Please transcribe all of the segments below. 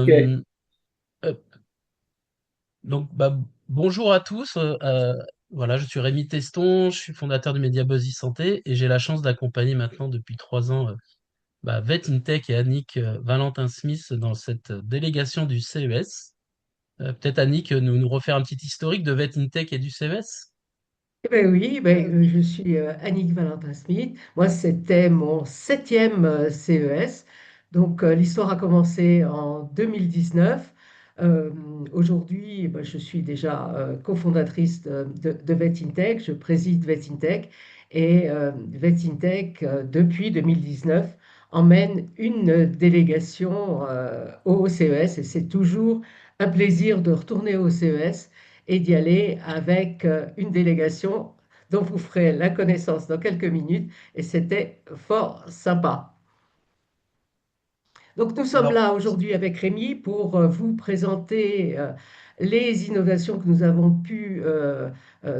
Ok. Euh, euh, bonjour à tous. Voilà, je suis Rémi Teston, je suis fondateur du média Buzz Santé et j'ai la chance d'accompagner maintenant depuis 3 ans Vet Intech et Annick Valentin-Smith dans cette délégation du CES. Peut-être Annick nous refaire un petit historique de Vet Intech et du CES. Eh ben oui, je suis Annick Valentin-Smith. Moi, c'était mon septième CES. Donc, l'histoire a commencé en 2019. Euh, Aujourd'hui, je suis déjà cofondatrice de VetIntech. Je préside VetIntech. Et VetIntech, depuis 2019, emmène une délégation au CES. Et c'est toujours un plaisir de retourner au CES et d'y aller avec une délégation dont vous ferez la connaissance dans quelques minutes. Et c'était fort sympa. Donc nous sommes Alors, là aujourd'hui avec Rémi pour vous présenter les innovations que nous avons pu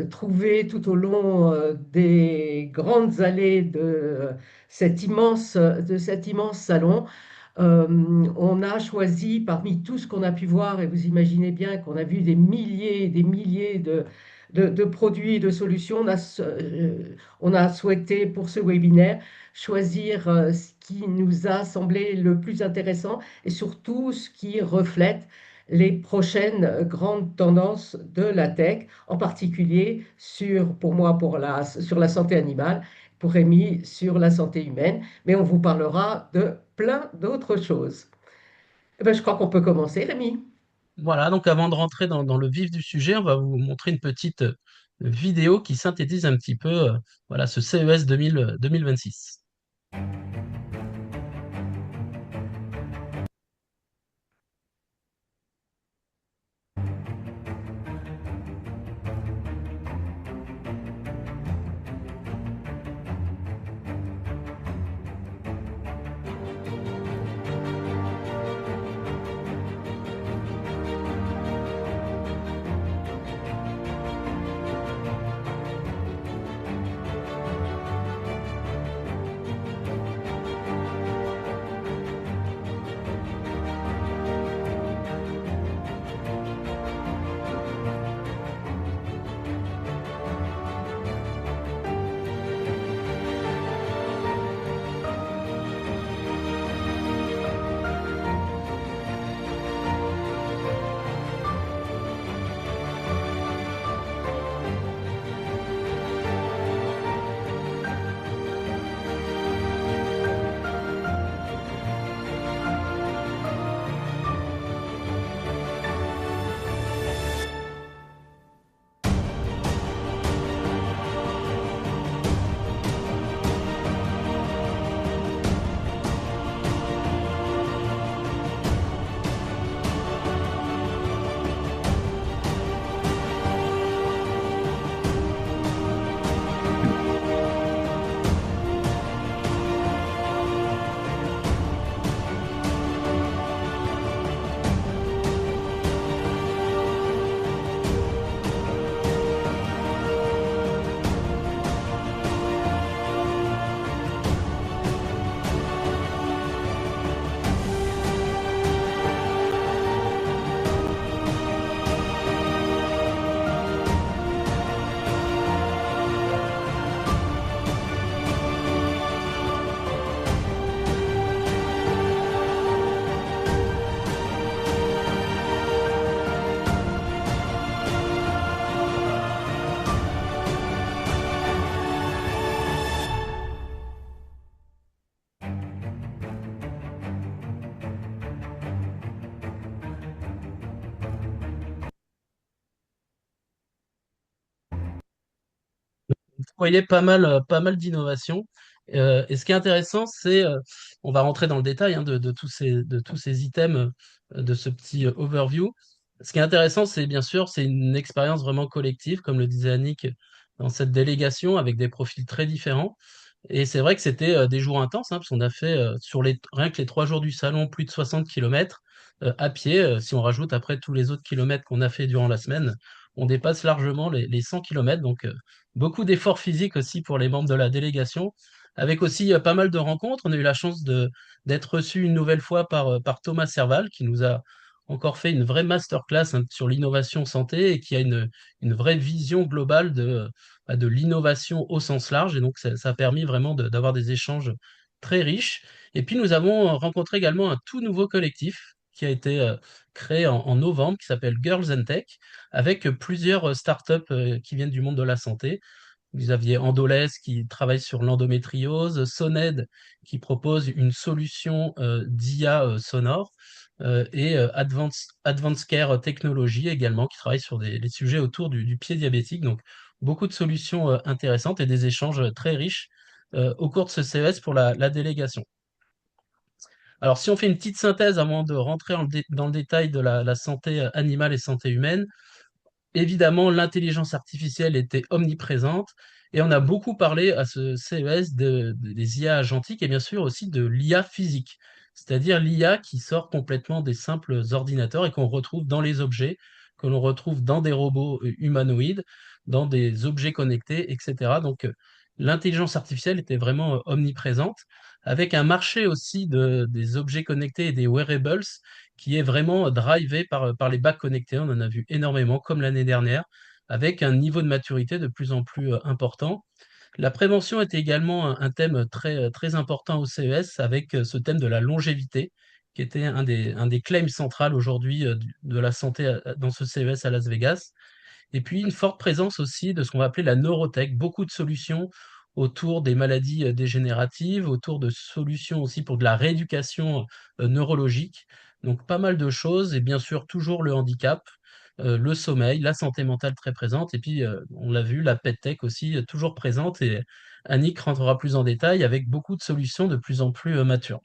trouver tout au long des grandes allées de cet immense salon. Euh, on a choisi parmi tout ce qu'on a pu voir, et vous imaginez bien qu'on a vu des milliers et des milliers de produits et de solutions, on a souhaité pour ce webinaire choisir ce qui nous a semblé le plus intéressant et surtout ce qui reflète les prochaines grandes tendances de la tech, en particulier pour moi, sur la santé animale, pour Rémi, sur la santé humaine, mais on vous parlera de plein d'autres choses. Eh ben, je crois qu'on peut commencer, Rémi. voilà, donc avant de rentrer dans le vif du sujet, on va vous montrer une petite vidéo qui synthétise un petit peu voilà, ce CES 2026. Vous voyez pas mal d'innovations. Et ce qui est intéressant, c'est, on va rentrer dans le détail hein, de tous ces items de ce petit overview. Ce qui est intéressant, c'est bien sûr, c'est une expérience vraiment collective, comme le disait Annick, dans cette délégation, avec des profils très différents. Et c'est vrai que c'était des jours intenses, hein, parce qu'on a fait rien que les 3 jours du salon, plus de 60 kilomètres à pied. Si on rajoute après tous les autres kilomètres qu'on a fait durant la semaine, on dépasse largement les 100 kilomètres. Donc beaucoup d'efforts physiques aussi pour les membres de la délégation. avec aussi pas mal de rencontres. On a eu la chance d'être reçu une nouvelle fois par Thomas Serval, qui nous a encore fait une vraie masterclass hein, sur l'innovation santé et qui a une vraie vision globale de l'innovation au sens large. Et donc, ça a permis vraiment d'avoir des échanges très riches. Et puis, nous avons rencontré également un tout nouveau collectif qui a été créé en novembre, qui s'appelle Girls and Tech, avec plusieurs startups qui viennent du monde de la santé. Vous aviez Endolès qui travaille sur l'endométriose, Soned qui propose une solution d'IA sonore, et Advanced Care Technology également qui travaille sur les sujets autour du pied diabétique. Donc beaucoup de solutions intéressantes et des échanges très riches au cours de ce CES pour la délégation. Alors si on fait une petite synthèse avant de rentrer dans le détail de la santé animale et santé humaine, évidemment, l'intelligence artificielle était omniprésente et on a beaucoup parlé à ce CES des IA agentiques et bien sûr aussi de l'IA physique, c'est-à-dire l'IA qui sort complètement des simples ordinateurs et qu'on retrouve dans les objets, que l'on retrouve dans des robots humanoïdes, dans des objets connectés, etc. Donc, l'intelligence artificielle était vraiment omniprésente, avec un marché aussi des objets connectés et des wearables qui est vraiment drivé par les bacs connectés. On en a vu énormément, comme l'année dernière, avec un niveau de maturité de plus en plus important. La prévention était également un thème très important au CES, avec ce thème de la longévité, qui était un des claims centrales aujourd'hui de la santé dans ce CES à Las Vegas. Et puis une forte présence aussi de ce qu'on va appeler la neurotech, beaucoup de solutions autour des maladies dégénératives, autour de solutions aussi pour de la rééducation neurologique. Donc pas mal de choses et bien sûr toujours le handicap, le sommeil, la santé mentale très présente et puis on l'a vu, la PetTech aussi toujours présente et Annick rentrera plus en détail avec beaucoup de solutions de plus en plus matures.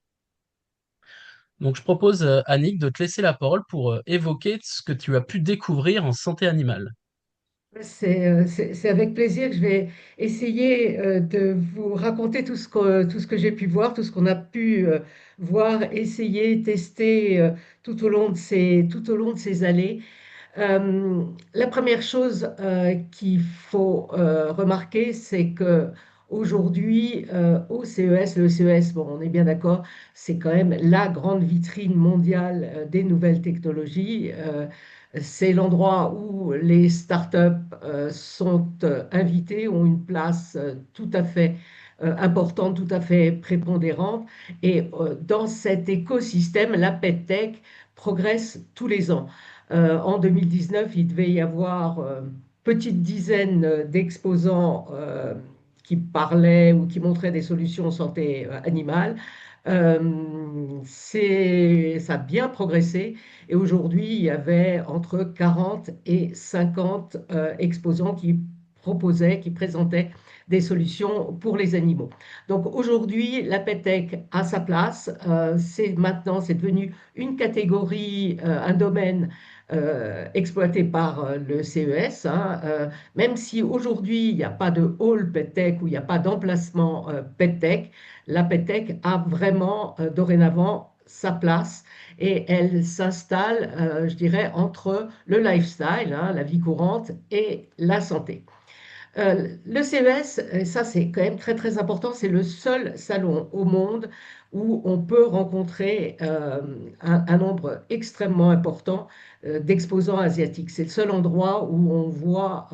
Donc je propose Annick de te laisser la parole pour évoquer ce que tu as pu découvrir en santé animale. C'est avec plaisir que je vais essayer de vous raconter tout ce que j'ai pu voir, tout ce qu'on a pu voir, essayer, tester tout au long de ces années. La première chose qu'il faut remarquer, c'est que aujourd'hui, au CES, le CES, bon, on est bien d'accord, c'est quand même la grande vitrine mondiale des nouvelles technologies. C'est l'endroit où les startups sont invitées, ont une place tout à fait importante, tout à fait prépondérante. Et dans cet écosystème, la PetTech progresse tous les ans. En 2019, il devait y avoir petite dizaine d'exposants qui parlaient ou qui montraient des solutions en santé animale. Ça a bien progressé et aujourd'hui, il y avait entre 40 et 50 exposants qui proposaient, qui présentaient des solutions pour les animaux. Donc aujourd'hui, la PetTech a sa place. C'est devenu une catégorie, un domaine exploité par le CES, hein, même si aujourd'hui il n'y a pas de hall PetTech ou il n'y a pas d'emplacement PetTech, la PetTech a vraiment dorénavant sa place et elle s'installe, je dirais, entre le lifestyle, hein, la vie courante, et la santé. Le CES, et ça c'est quand même très très important, c'est le seul salon au monde où on peut rencontrer un nombre extrêmement important d'exposants asiatiques. C'est le seul endroit où on voit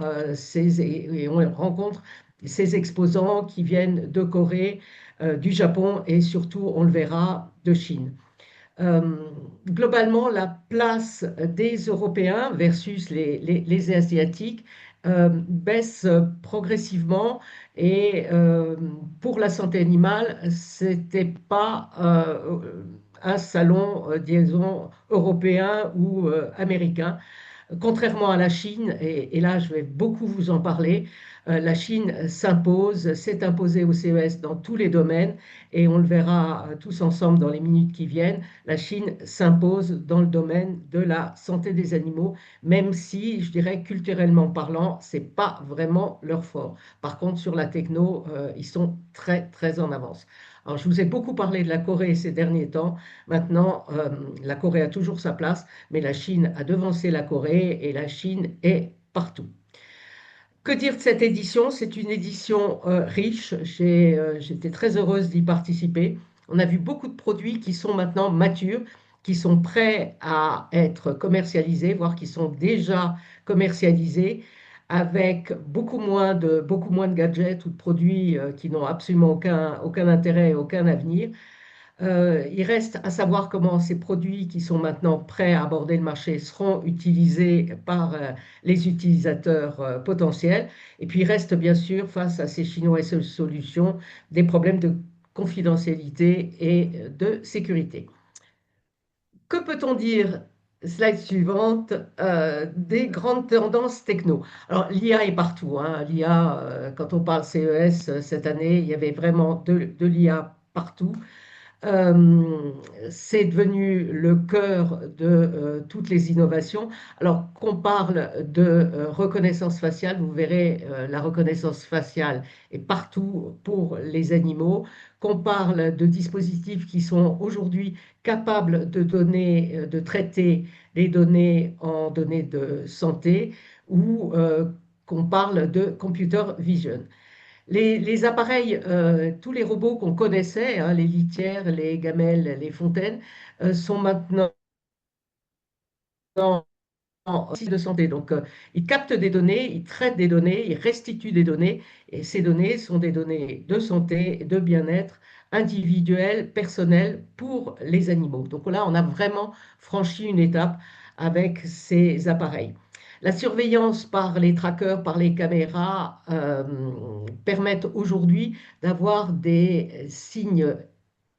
et on rencontre ces exposants qui viennent de Corée, du Japon et surtout, on le verra, de Chine. Euh, Globalement, la place des Européens versus les Asiatiques baisse progressivement et pour la santé animale, c'était pas un salon, disons, européen ou américain. Contrairement à la Chine, et là je vais beaucoup vous en parler, la Chine s'impose, s'est imposée au CES dans tous les domaines et on le verra tous ensemble dans les minutes qui viennent. La Chine s'impose dans le domaine de la santé des animaux, même si je dirais culturellement parlant, c'est pas vraiment leur fort. Par contre, sur la techno, ils sont très très en avance. Alors, je vous ai beaucoup parlé de la Corée ces derniers temps. Maintenant, la Corée a toujours sa place, mais la Chine a devancé la Corée et la Chine est partout. Que dire de cette édition? C'est une édition riche. J'étais très heureuse d'y participer. On a vu beaucoup de produits qui sont maintenant matures, qui sont prêts à être commercialisés, voire qui sont déjà commercialisés, avec beaucoup moins de gadgets ou de produits qui n'ont absolument aucun intérêt et aucun avenir. Il reste à savoir comment ces produits qui sont maintenant prêts à aborder le marché seront utilisés par les utilisateurs potentiels. Et puis il reste bien sûr, face à ces Chinois et ces solutions, des problèmes de confidentialité et de sécurité. Que peut-on dire, slide suivante, des grandes tendances techno? Alors l'IA est partout, hein. L'IA, quand on parle CES cette année, il y avait vraiment de l'IA partout. Euh, c'est devenu le cœur de toutes les innovations. Alors qu'on parle de reconnaissance faciale, vous verrez, la reconnaissance faciale est partout pour les animaux. Qu'on parle de dispositifs qui sont aujourd'hui capables de donner, de traiter les données en données de santé, ou qu'on parle de computer vision. Les appareils, tous les robots qu'on connaissait, hein, les litières, les gamelles, les fontaines, sont maintenant en système de santé. Donc, ils captent des données, ils traitent des données, ils restituent des données, et ces données sont des données de santé, de bien-être individuel, personnel pour les animaux. Donc là, on a vraiment franchi une étape avec ces appareils. La surveillance par les trackers, par les caméras, permettent aujourd'hui d'avoir des signes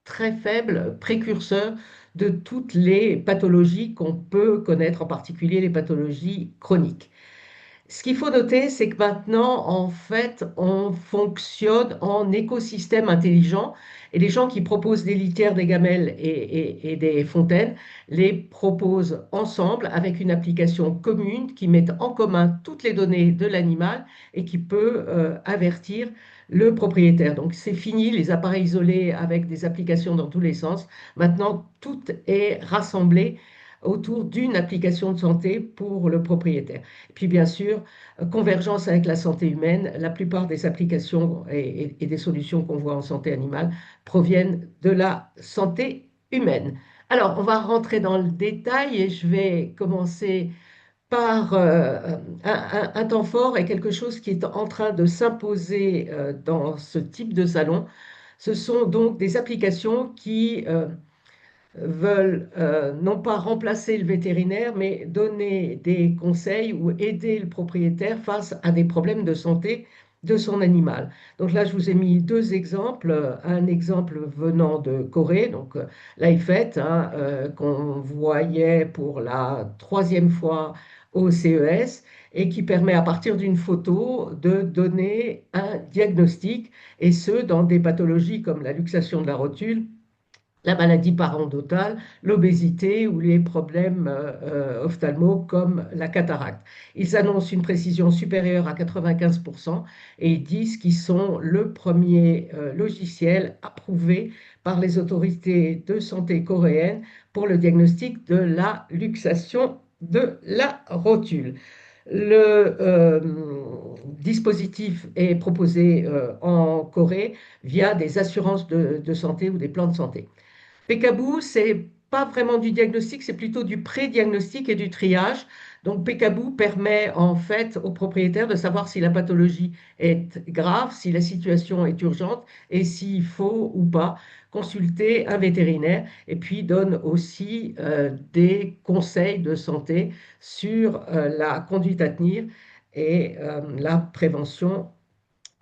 très faibles, précurseurs de toutes les pathologies qu'on peut connaître, en particulier les pathologies chroniques. Ce qu'il faut noter, c'est que maintenant, en fait, on fonctionne en écosystème intelligent et les gens qui proposent des litières, des gamelles et des fontaines les proposent ensemble avec une application commune qui met en commun toutes les données de l'animal et qui peut avertir le propriétaire. Donc, c'est fini les appareils isolés avec des applications dans tous les sens. Maintenant, tout est rassemblé autour d'une application de santé pour le propriétaire. Et puis, bien sûr, convergence avec la santé humaine. La plupart des applications et des solutions qu'on voit en santé animale proviennent de la santé humaine. Alors, on va rentrer dans le détail et je vais commencer par un temps fort et quelque chose qui est en train de s'imposer dans ce type de salon. Ce sont donc des applications qui veulent non pas remplacer le vétérinaire, mais donner des conseils ou aider le propriétaire face à des problèmes de santé de son animal. Donc là, je vous ai mis deux exemples. Un exemple venant de Corée, donc l'iFet, hein, qu'on voyait pour la troisième fois au CES et qui permet à partir d'une photo de donner un diagnostic, et ce, dans des pathologies comme la luxation de la rotule, la maladie parodontale, l'obésité ou les problèmes ophtalmaux comme la cataracte. Ils annoncent une précision supérieure à 95% et ils disent qu'ils sont le premier logiciel approuvé par les autorités de santé coréennes pour le diagnostic de la luxation de la rotule. Le dispositif est proposé en Corée via des assurances de santé ou des plans de santé. Peekaboo, c'est pas vraiment du diagnostic, c'est plutôt du pré-diagnostic et du triage. Donc, Peekaboo permet en fait au propriétaire de savoir si la pathologie est grave, si la situation est urgente et s'il faut ou pas consulter un vétérinaire. Et puis, donne aussi des conseils de santé sur la conduite à tenir et la prévention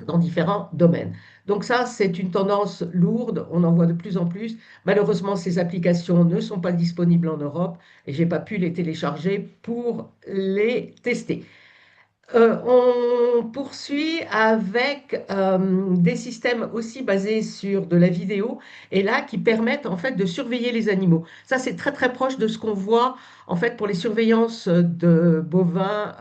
dans différents domaines. Donc ça, c'est une tendance lourde, on en voit de plus en plus. Malheureusement, ces applications ne sont pas disponibles en Europe et je n'ai pas pu les télécharger pour les tester. On poursuit avec des systèmes aussi basés sur de la vidéo et là qui permettent en fait de surveiller les animaux. Ça, c'est très très proche de ce qu'on voit en fait pour les surveillances de bovins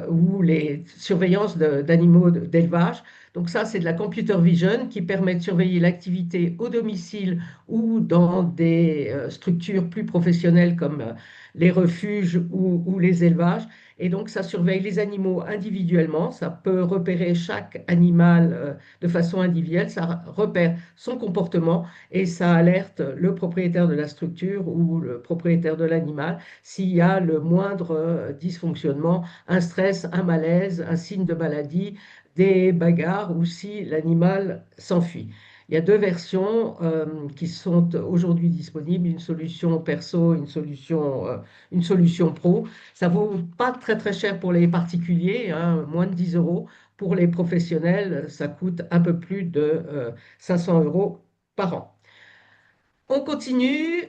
ou les surveillances d'animaux d'élevage. Donc ça, c'est de la computer vision qui permet de surveiller l'activité au domicile ou dans des structures plus professionnelles comme les refuges ou les élevages. Et donc, ça surveille les animaux individuellement. Ça peut repérer chaque animal de façon individuelle. Ça repère son comportement et ça alerte le propriétaire de la structure ou le propriétaire de l'animal s'il y a le moindre dysfonctionnement, un stress, un malaise, un signe de maladie, des bagarres ou si l'animal s'enfuit. Il y a deux versions qui sont aujourd'hui disponibles, une solution perso, une solution pro. Ça vaut pas très très cher pour les particuliers, hein, moins de 10 euros. Pour les professionnels, ça coûte un peu plus de 500 euros par an. On continue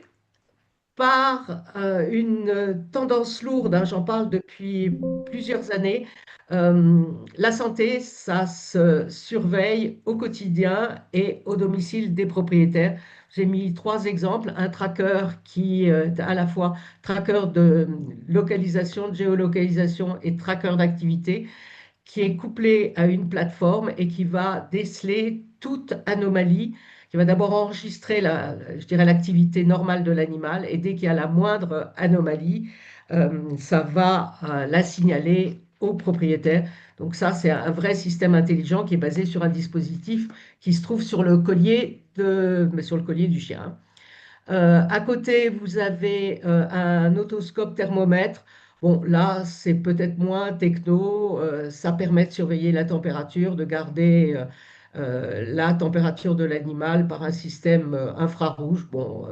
par une tendance lourde, hein, j'en parle depuis plusieurs années. Euh, la santé, ça se surveille au quotidien et au domicile des propriétaires. J'ai mis trois exemples. Un tracker qui est à la fois tracker de localisation, de géolocalisation et tracker d'activité qui est couplé à une plateforme et qui va déceler toute anomalie, qui va d'abord enregistrer je dirais, l'activité normale de l'animal et dès qu'il y a la moindre anomalie, ça va la signaler au propriétaire. Donc ça, c'est un vrai système intelligent qui est basé sur un dispositif qui se trouve sur le collier sur le collier du chien, hein. À côté, vous avez un otoscope thermomètre. Bon, là, c'est peut-être moins techno. Ça permet de surveiller la température, de garder la température de l'animal par un système infrarouge. Bon,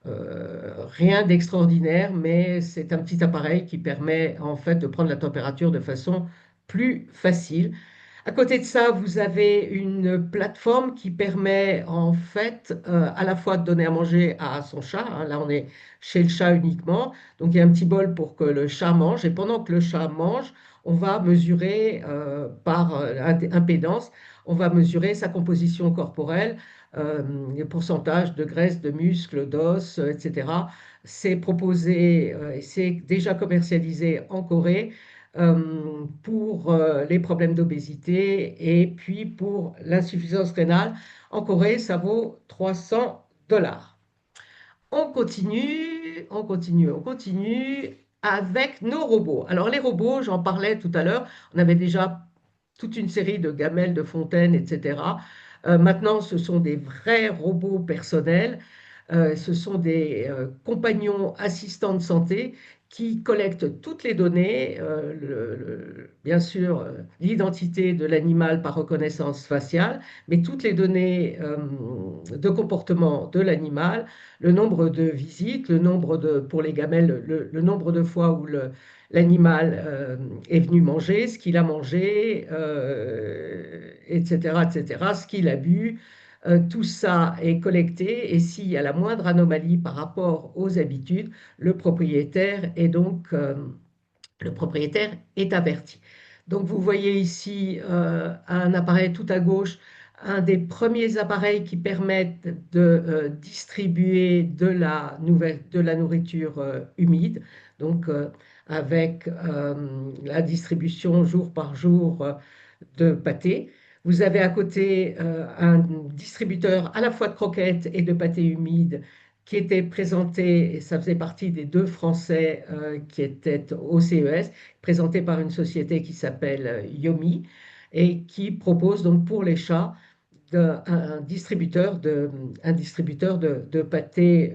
rien d'extraordinaire, mais c'est un petit appareil qui permet en fait de prendre la température de façon plus facile. À côté de ça, vous avez une plateforme qui permet en fait à la fois de donner à manger à son chat, hein. Là, on est chez le chat uniquement. Donc, il y a un petit bol pour que le chat mange. Et pendant que le chat mange, on va mesurer par impédance, on va mesurer sa composition corporelle, les pourcentages de graisse, de muscles, d'os, etc. C'est proposé et c'est déjà commercialisé en Corée pour les problèmes d'obésité et puis pour l'insuffisance rénale. En Corée, ça vaut 300 $. On continue, on continue, on continue avec nos robots. Alors les robots, j'en parlais tout à l'heure, on avait déjà toute une série de gamelles, de fontaines, etc. Maintenant, ce sont des vrais robots personnels. Ce sont des compagnons assistants de santé qui collectent toutes les données, bien sûr l'identité de l'animal par reconnaissance faciale, mais toutes les données de comportement de l'animal, le nombre de visites, pour les gamelles, le nombre de fois où l'animal est venu manger, ce qu'il a mangé, etc., etc., ce qu'il a bu. Tout ça est collecté et s'il y a la moindre anomalie par rapport aux habitudes, le propriétaire est donc le propriétaire est averti. Donc vous voyez ici un appareil tout à gauche, un des premiers appareils qui permettent de distribuer de la nourriture humide, donc avec la distribution jour par jour de pâté. Vous avez à côté un distributeur à la fois de croquettes et de pâté humide qui était présenté, et ça faisait partie des deux Français qui étaient au CES, présenté par une société qui s'appelle Yomi et qui propose donc pour les chats un distributeur de pâté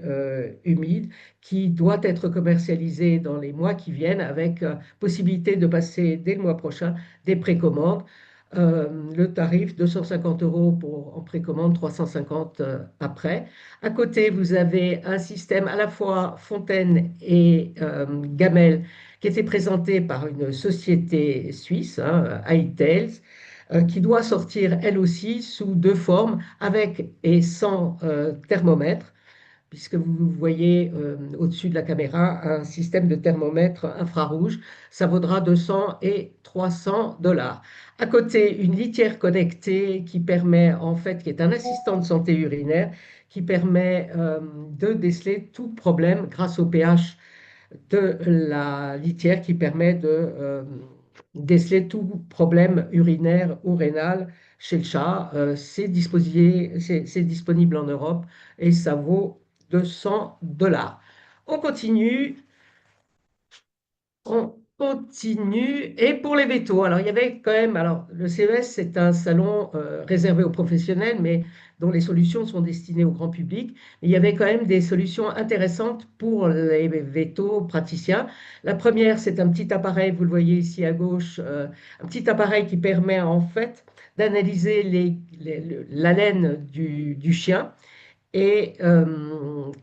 humide qui doit être commercialisé dans les mois qui viennent avec possibilité de passer dès le mois prochain des précommandes. Le tarif 250 € en précommande, 350 après. À côté, vous avez un système à la fois fontaine et gamelle qui était présenté par une société suisse, hein, iTails, qui doit sortir elle aussi sous deux formes, avec et sans thermomètre, puisque vous voyez au-dessus de la caméra un système de thermomètre infrarouge. Ça vaudra 200 et 300 $. À côté, une litière connectée qui permet, en fait, qui est un assistant de santé urinaire, qui permet de déceler tout problème grâce au pH de la litière qui permet déceler tout problème urinaire ou rénal chez le chat. C'est disponible en Europe et ça vaut 200 $. On continue. On continue. Et pour les vétos, alors il y avait quand même, alors le CES, c'est un salon réservé aux professionnels, mais dont les solutions sont destinées au grand public. Il y avait quand même des solutions intéressantes pour les vétos praticiens. La première, c'est un petit appareil, vous le voyez ici à gauche, un petit appareil qui permet en fait d'analyser la laine du chien et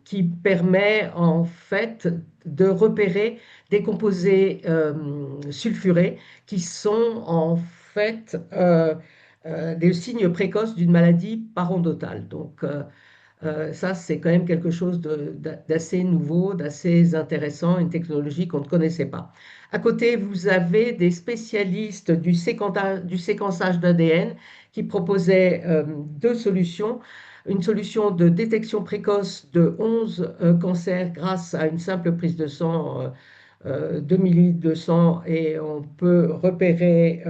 qui permet en fait de repérer des composés sulfurés qui sont en fait des signes précoces d'une maladie parodontale. Donc ça, c'est quand même quelque chose d'assez nouveau, d'assez intéressant, une technologie qu'on ne connaissait pas. À côté, vous avez des spécialistes du séquençage d'ADN qui proposaient deux solutions. Une solution de détection précoce de 11 cancers grâce à une simple prise de sang, 2 millilitres de sang, et on peut repérer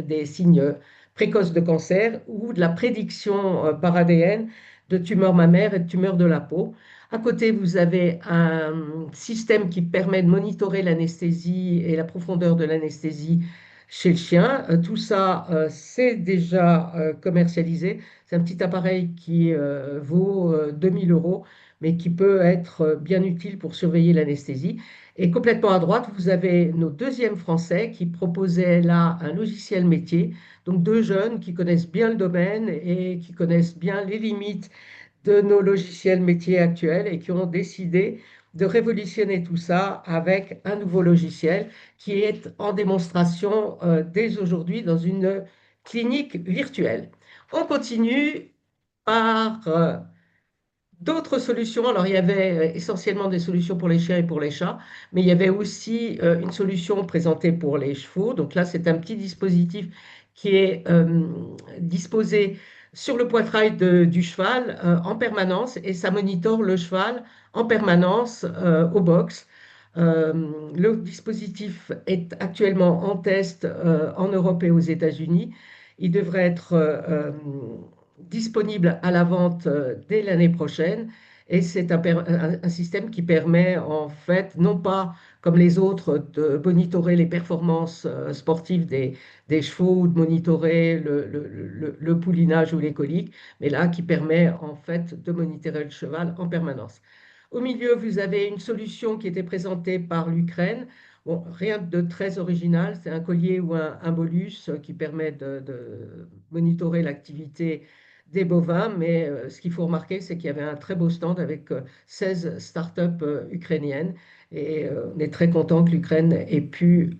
des signes précoces de cancer ou de la prédiction par ADN de tumeurs mammaires et de tumeurs de la peau. À côté, vous avez un système qui permet de monitorer l'anesthésie et la profondeur de l'anesthésie chez le chien. Tout ça, c'est déjà commercialisé. C'est un petit appareil qui vaut 2000 euros, mais qui peut être bien utile pour surveiller l'anesthésie. Et complètement à droite, vous avez nos deuxièmes Français qui proposaient là un logiciel métier. Donc deux jeunes qui connaissent bien le domaine et qui connaissent bien les limites de nos logiciels métiers actuels et qui ont décidé de révolutionner tout ça avec un nouveau logiciel qui est en démonstration dès aujourd'hui dans une clinique virtuelle. On continue par d'autres solutions. Alors, il y avait essentiellement des solutions pour les chiens et pour les chats, mais il y avait aussi une solution présentée pour les chevaux. Donc là, c'est un petit dispositif qui est disposé sur le poitrail du cheval en permanence et ça monitore le cheval en permanence au box. Euh, le dispositif est actuellement en test en Europe et aux États-Unis. Il devrait être disponible à la vente dès l'année prochaine. Et c'est un système qui permet, en fait, non pas comme les autres, de monitorer les performances sportives des chevaux ou de monitorer le poulinage ou les coliques, mais là, qui permet, en fait, de monitorer le cheval en permanence. Au milieu, vous avez une solution qui était présentée par l'Ukraine. Bon, rien de très original, c'est un collier ou un bolus qui permet de monitorer l'activité des bovins, mais ce qu'il faut remarquer, c'est qu'il y avait un très beau stand avec 16 startups ukrainiennes et on est très content que l'Ukraine ait pu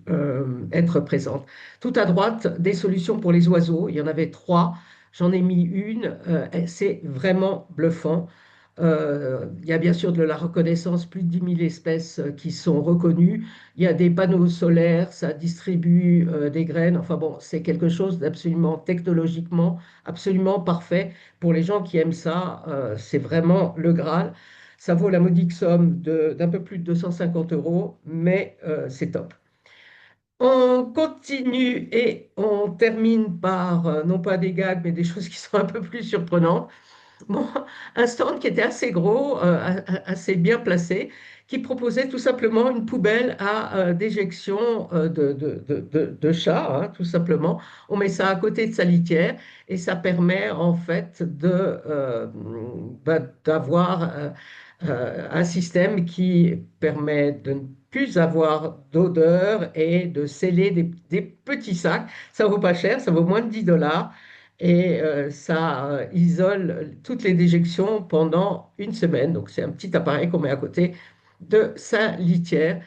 être présente. Tout à droite, des solutions pour les oiseaux, il y en avait trois, j'en ai mis une, c'est vraiment bluffant. Il y a bien sûr de la reconnaissance, plus de 10 000 espèces qui sont reconnues. Il y a des panneaux solaires, ça distribue des graines. Enfin bon, c'est quelque chose d'absolument technologiquement, absolument parfait. Pour les gens qui aiment ça, c'est vraiment le Graal. Ça vaut la modique somme d'un peu plus de 250 euros, mais c'est top. On continue et on termine par, non pas des gags, mais des choses qui sont un peu plus surprenantes. Bon, un stand qui était assez gros, assez bien placé, qui proposait tout simplement une poubelle à déjection de chats, hein, tout simplement. On met ça à côté de sa litière et ça permet en fait d'avoir un système qui permet de ne plus avoir d'odeur et de sceller des petits sacs. Ça vaut pas cher, ça vaut moins de 10 $ et ça isole toutes les déjections pendant une semaine. Donc c'est un petit appareil qu'on met à côté de sa litière.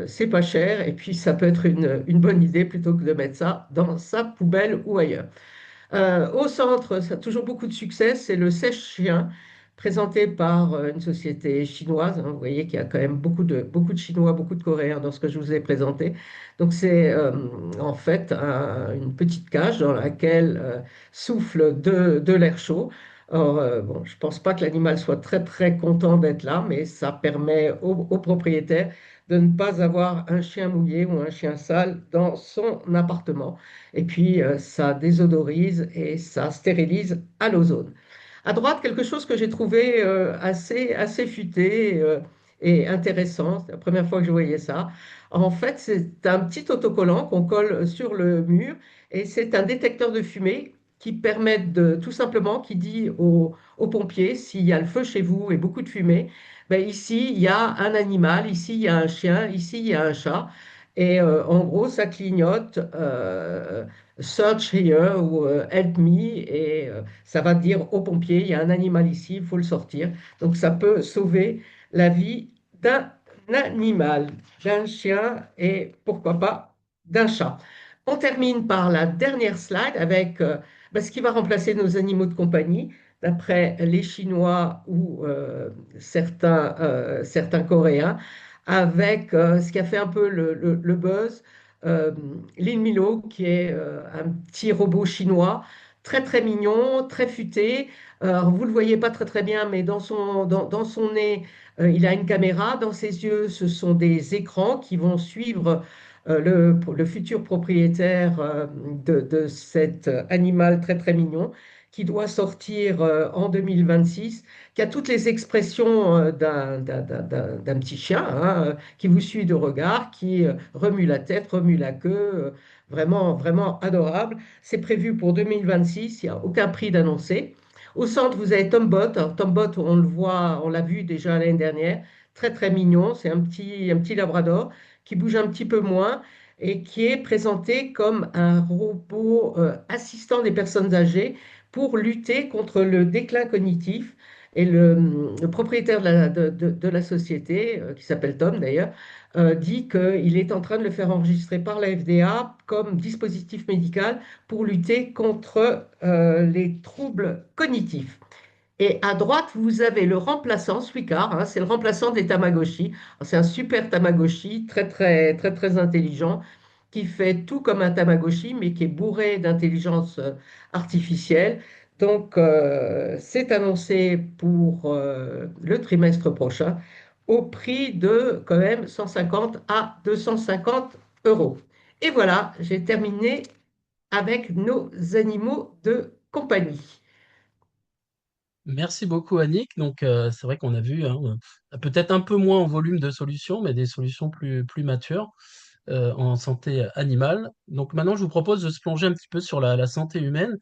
C'est pas cher et puis ça peut être une bonne idée plutôt que de mettre ça dans sa poubelle ou ailleurs. Au centre, ça a toujours beaucoup de succès, c'est le sèche-chien, présenté par une société chinoise, hein. Vous voyez qu'il y a quand même beaucoup de Chinois, beaucoup de Coréens dans ce que je vous ai présenté. Donc c'est en fait une petite cage dans laquelle souffle de l'air chaud. Or, bon, je ne pense pas que l'animal soit très très content d'être là, mais ça permet au propriétaire de ne pas avoir un chien mouillé ou un chien sale dans son appartement. Et puis, ça désodorise et ça stérilise à l'ozone. À droite, quelque chose que j'ai trouvé assez futé et intéressant. C'est la première fois que je voyais ça. En fait, c'est un petit autocollant qu'on colle sur le mur et c'est un détecteur de fumée qui permet de, tout simplement, qui dit aux pompiers, s'il y a le feu chez vous et beaucoup de fumée, ben ici, il y a un animal, ici, il y a un chien, ici, il y a un chat. Et en gros, ça clignote Search here ou Help me et ça va dire aux pompiers, il y a un animal ici, il faut le sortir. Donc ça peut sauver la vie d'un animal, d'un chien et pourquoi pas d'un chat. On termine par la dernière slide avec ce qui va remplacer nos animaux de compagnie, d'après les Chinois ou certains Coréens, avec ce qui a fait un peu le buzz, euh, Lin Milo, qui est un petit robot chinois, très très mignon, très futé. Vous ne le voyez pas très très bien, mais dans son nez, il a une caméra. Dans ses yeux, ce sont des écrans qui vont suivre le futur propriétaire de cet animal très très mignon qui doit sortir en 2026, qui a toutes les expressions d'un petit chien qui vous suit de regard, qui remue la tête, remue la queue, vraiment vraiment adorable. C'est prévu pour 2026, il n'y a aucun prix d'annoncé. Au centre, vous avez Tombot. Alors, Tombot, on le voit, on l'a vu déjà l'année dernière, très très mignon. C'est un petit labrador qui bouge un petit peu moins et qui est présenté comme un robot assistant des personnes âgées pour lutter contre le déclin cognitif. Et le propriétaire de la société, qui s'appelle Tom d'ailleurs, dit qu'il est en train de le faire enregistrer par la FDA comme dispositif médical pour lutter contre les troubles cognitifs. Et à droite, vous avez le remplaçant, Suicard, c'est le remplaçant des Tamagotchi. C'est un super Tamagotchi, très, très, très, très intelligent, qui fait tout comme un Tamagotchi, mais qui est bourré d'intelligence artificielle. Donc, c'est annoncé pour le trimestre prochain au prix de quand même 150 à 250 euros. Et voilà, j'ai terminé avec nos animaux de compagnie. Merci beaucoup, Annick. Donc, c'est vrai qu'on a vu hein, peut-être un peu moins en volume de solutions, mais des solutions plus matures en santé animale. Donc, maintenant, je vous propose de se plonger un petit peu sur la santé humaine.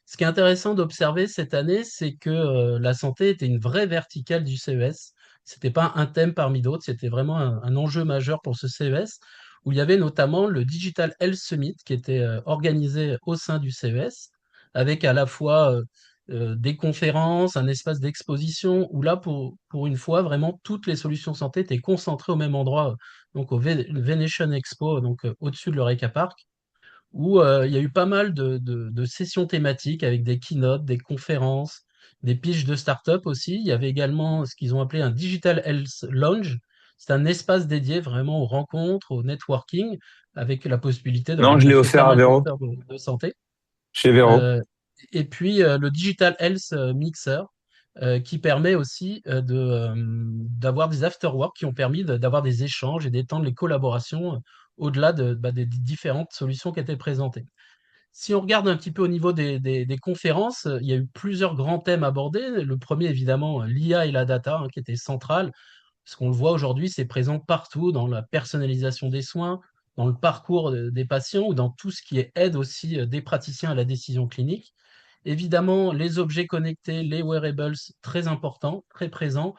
Ce qui est intéressant d'observer cette année, c'est que la santé était une vraie verticale du CES. C'était pas un thème parmi d'autres, c'était vraiment un enjeu majeur pour ce CES, où il y avait notamment le Digital Health Summit qui était organisé au sein du CES, avec à la fois des conférences, un espace d'exposition, où là, pour une fois, vraiment, toutes les solutions santé étaient concentrées au même endroit, donc au Venetian Expo, donc au-dessus de l'Eureka Park où il y a eu pas mal de sessions thématiques avec des keynotes, des conférences, des pitchs de start-up aussi. Il y avait également ce qu'ils ont appelé un Digital Health Lounge. C'est un espace dédié vraiment aux rencontres, au networking, avec la possibilité de Non, je l'ai rencontrer pas offert à mal Véro, d'acteurs de santé. chez Véro. Euh, et puis le Digital Health Mixer, qui permet aussi d'avoir des afterworks qui ont permis d'avoir des échanges et d'étendre les collaborations au-delà des différentes solutions qui étaient présentées. Si on regarde un petit peu au niveau des conférences, il y a eu plusieurs grands thèmes abordés. Le premier, évidemment, l'IA et la data, hein, qui était central. Ce qu'on le voit aujourd'hui, c'est présent partout dans la personnalisation des soins, dans le parcours des patients ou dans tout ce qui est aide aussi des praticiens à la décision clinique. Évidemment, les objets connectés, les wearables, très importants, très présents,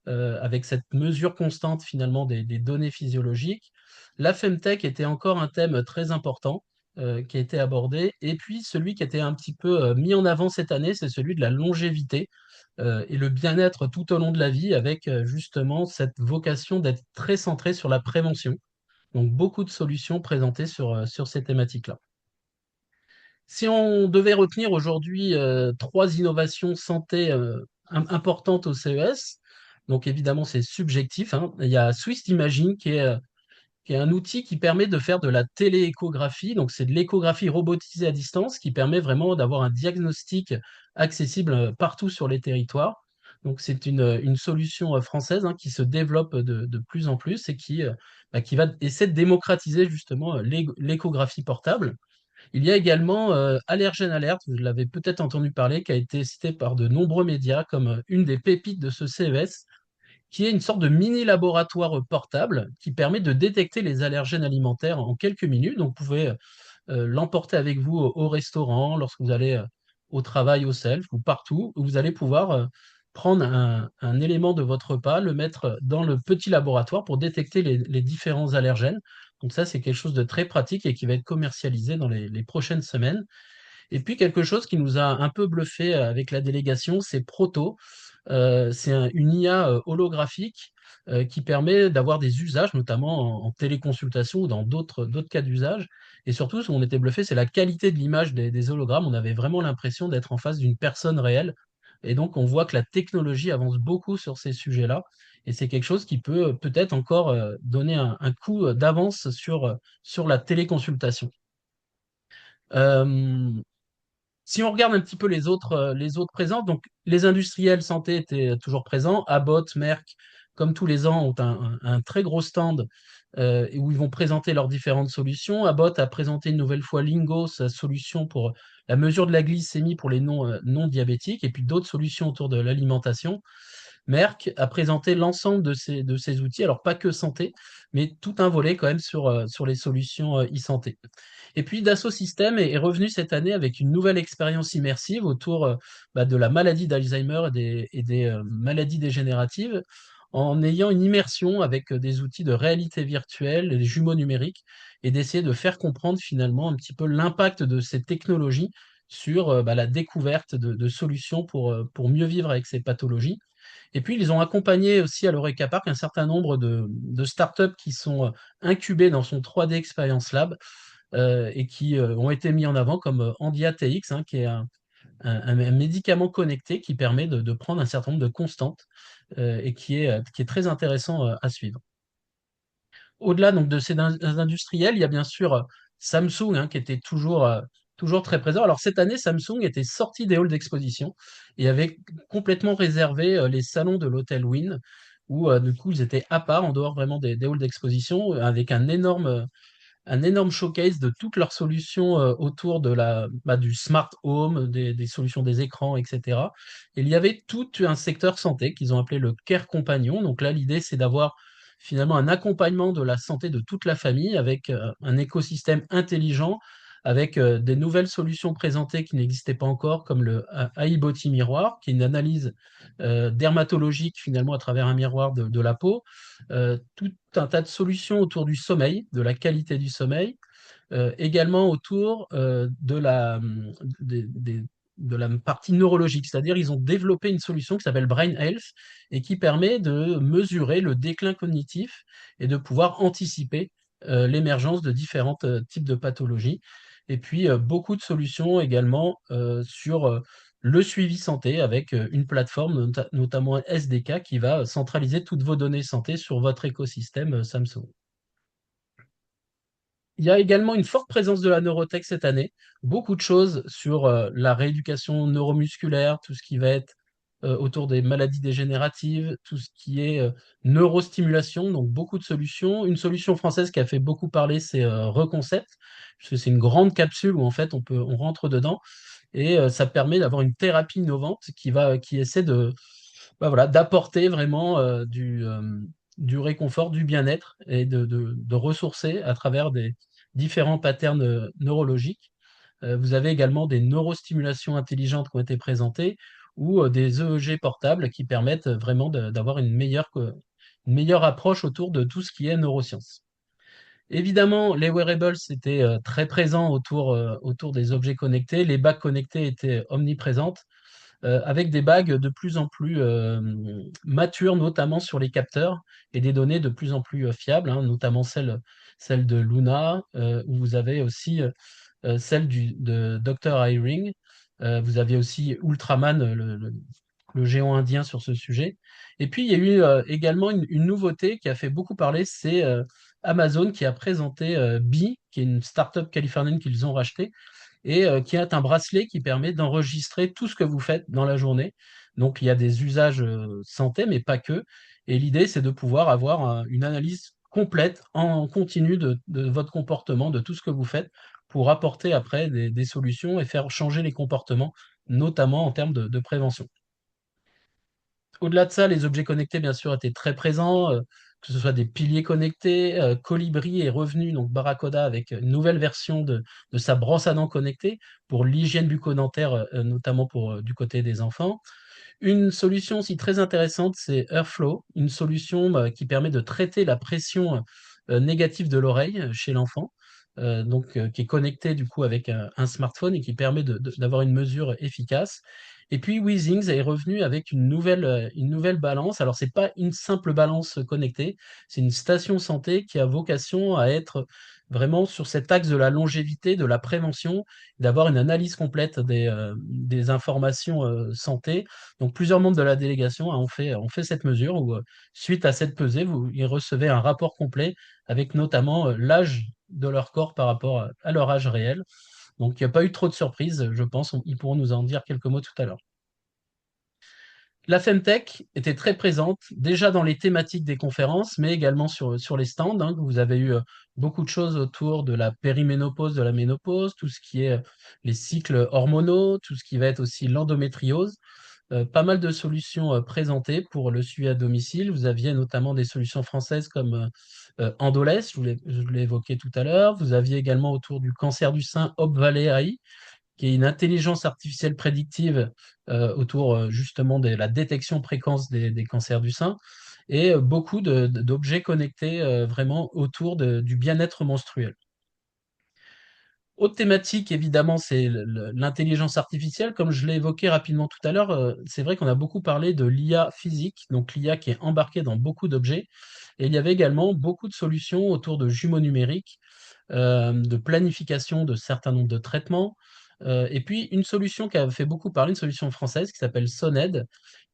avec cette mesure constante finalement des données physiologiques. La Femtech était encore un thème très important qui a été abordé. Et puis celui qui a été un petit peu mis en avant cette année, c'est celui de la longévité et le bien-être tout au long de la vie, avec justement cette vocation d'être très centré sur la prévention. Donc beaucoup de solutions présentées sur ces thématiques-là. Si on devait retenir aujourd'hui trois innovations santé importantes au CES, donc évidemment c'est subjectif, hein. Il y a Swiss Imaging qui est un outil qui permet de faire de la télééchographie. Donc, c'est de l'échographie robotisée à distance qui permet vraiment d'avoir un diagnostic accessible partout sur les territoires. Donc, c'est une solution française hein, qui se développe de plus en plus et qui va essayer de démocratiser justement l'échographie portable. Il y a également Allergen Alert, vous l'avez peut-être entendu parler, qui a été cité par de nombreux médias comme une des pépites de ce CES, qui est une sorte de mini laboratoire portable qui permet de détecter les allergènes alimentaires en quelques minutes. Donc, vous pouvez l'emporter avec vous au restaurant, lorsque vous allez au travail, au self ou partout, où vous allez pouvoir prendre un élément de votre repas, le mettre dans le petit laboratoire pour détecter les différents allergènes. Donc ça, c'est quelque chose de très pratique et qui va être commercialisé dans les prochaines semaines. Et puis quelque chose qui nous a un peu bluffé avec la délégation, c'est Proto. C'est une IA holographique qui permet d'avoir des usages, notamment en téléconsultation ou dans d'autres cas d'usage. Et surtout, ce qu'on était bluffé, c'est la qualité de l'image des hologrammes. On avait vraiment l'impression d'être en face d'une personne réelle. Et donc, on voit que la technologie avance beaucoup sur ces sujets-là. Et c'est quelque chose qui peut peut-être encore donner un coup d'avance sur la téléconsultation. Euh, Si on regarde un petit peu les autres présents, donc les industriels santé étaient toujours présents. Abbott, Merck, comme tous les ans, ont un très gros stand où ils vont présenter leurs différentes solutions. Abbott a présenté une nouvelle fois Lingo, sa solution pour la mesure de la glycémie pour les non diabétiques, et puis d'autres solutions autour de l'alimentation. Merck a présenté l'ensemble de ces outils, alors pas que santé, mais tout un volet quand même sur les solutions e-santé. Et puis Dassault Systèmes est revenu cette année avec une nouvelle expérience immersive autour de la maladie d'Alzheimer et des maladies dégénératives, en ayant une immersion avec des outils de réalité virtuelle, des jumeaux numériques, et d'essayer de faire comprendre finalement un petit peu l'impact de ces technologies sur la découverte de solutions pour mieux vivre avec ces pathologies. Et puis, ils ont accompagné aussi à l'Eureka Park un certain nombre de startups qui sont incubées dans son 3D Experience Lab et qui ont été mis en avant comme Andia TX, hein, qui est un médicament connecté qui permet de prendre un certain nombre de constantes et qui est très intéressant à suivre. Au-delà donc de ces industriels, il y a bien sûr Samsung hein, qui était toujours très présent. Alors cette année, Samsung était sorti des halls d'exposition et avait complètement réservé les salons de l'hôtel Wynn, où du coup ils étaient à part, en dehors vraiment des halls d'exposition, avec un énorme showcase de toutes leurs solutions autour du smart home, des solutions des écrans, etc. Et il y avait tout un secteur santé qu'ils ont appelé le Care Compagnon. Donc là, l'idée, c'est d'avoir finalement un accompagnement de la santé de toute la famille avec un écosystème intelligent, avec des nouvelles solutions présentées qui n'existaient pas encore, comme le iBody Miroir, qui est une analyse dermatologique finalement à travers un miroir de la peau, tout un tas de solutions autour du sommeil, de la qualité du sommeil, également autour de la partie neurologique, c'est-à-dire ils ont développé une solution qui s'appelle Brain Health et qui permet de mesurer le déclin cognitif et de pouvoir anticiper l'émergence de différents types de pathologies. Et puis beaucoup de solutions également sur le suivi santé avec une plateforme, notamment SDK, qui va centraliser toutes vos données santé sur votre écosystème Samsung. Il y a également une forte présence de la neurotech cette année. Beaucoup de choses sur la rééducation neuromusculaire, tout ce qui va être autour des maladies dégénératives, tout ce qui est neurostimulation, donc beaucoup de solutions. Une solution française qui a fait beaucoup parler, c'est Reconcept, puisque c'est une grande capsule où en fait on rentre dedans et ça permet d'avoir une thérapie innovante qui essaie voilà, d'apporter vraiment du réconfort, du bien-être et de ressourcer à travers des différents patterns neurologiques. Vous avez également des neurostimulations intelligentes qui ont été présentées ou des EEG portables qui permettent vraiment d'avoir une meilleure approche autour de tout ce qui est neurosciences. Évidemment, les wearables étaient très présents autour des objets connectés. Les bagues connectées étaient omniprésentes avec des bagues de plus en plus matures, notamment sur les capteurs et des données de plus en plus fiables, hein, notamment celle de Luna, où vous avez aussi celle de Dr. Eyring. Vous avez aussi Ultraman, le le géant indien sur ce sujet. Et puis, il y a eu également une nouveauté qui a fait beaucoup parler, c'est Amazon qui a présenté Bee, qui est une startup californienne qu'ils ont rachetée, et qui est un bracelet qui permet d'enregistrer tout ce que vous faites dans la journée. Donc, il y a des usages santé, mais pas que. Et l'idée, c'est de pouvoir avoir une analyse complète en continu de votre comportement, de tout ce que vous faites, pour apporter après des solutions et faire changer les comportements, notamment en termes de prévention. Au-delà de ça, les objets connectés, bien sûr, étaient très présents, que ce soit des piliers connectés. Colibri est revenu, donc Barracuda, avec une nouvelle version de sa brosse à dents connectée pour l'hygiène bucco-dentaire, notamment pour du côté des enfants. Une solution aussi très intéressante, c'est Airflow, une solution qui permet de traiter la pression négative de l'oreille chez l'enfant, qui est connecté du coup avec un smartphone et qui permet d'avoir une mesure efficace. Et puis Weezings est revenu avec une nouvelle balance. Alors c'est pas une simple balance connectée, c'est une station santé qui a vocation à être vraiment sur cet axe de la longévité, de la prévention, d'avoir une analyse complète des informations santé. Donc plusieurs membres de la délégation ont fait cette mesure où, suite à cette pesée, ils recevaient un rapport complet avec notamment l'âge de leur corps par rapport à leur âge réel. Donc il n'y a pas eu trop de surprises, je pense. Ils pourront nous en dire quelques mots tout à l'heure. La Femtech était très présente déjà dans les thématiques des conférences, mais également sur les stands, hein. Vous avez eu beaucoup de choses autour de la périménopause, de la ménopause, tout ce qui est les cycles hormonaux, tout ce qui va être aussi l'endométriose. Pas mal de solutions présentées pour le suivi à domicile. Vous aviez notamment des solutions françaises comme Endoless, je l'ai évoqué tout à l'heure. Vous aviez également autour du cancer du sein Opvale AI, qui est une intelligence artificielle prédictive autour justement de la détection précoce des cancers du sein, et beaucoup d'objets connectés vraiment autour du bien-être menstruel. Autre thématique, évidemment, c'est l'intelligence artificielle. Comme je l'ai évoqué rapidement tout à l'heure, c'est vrai qu'on a beaucoup parlé de l'IA physique, donc l'IA qui est embarquée dans beaucoup d'objets. Et il y avait également beaucoup de solutions autour de jumeaux numériques, de planification de certains nombres de traitements. Et puis une solution qui a fait beaucoup parler, une solution française qui s'appelle Soned,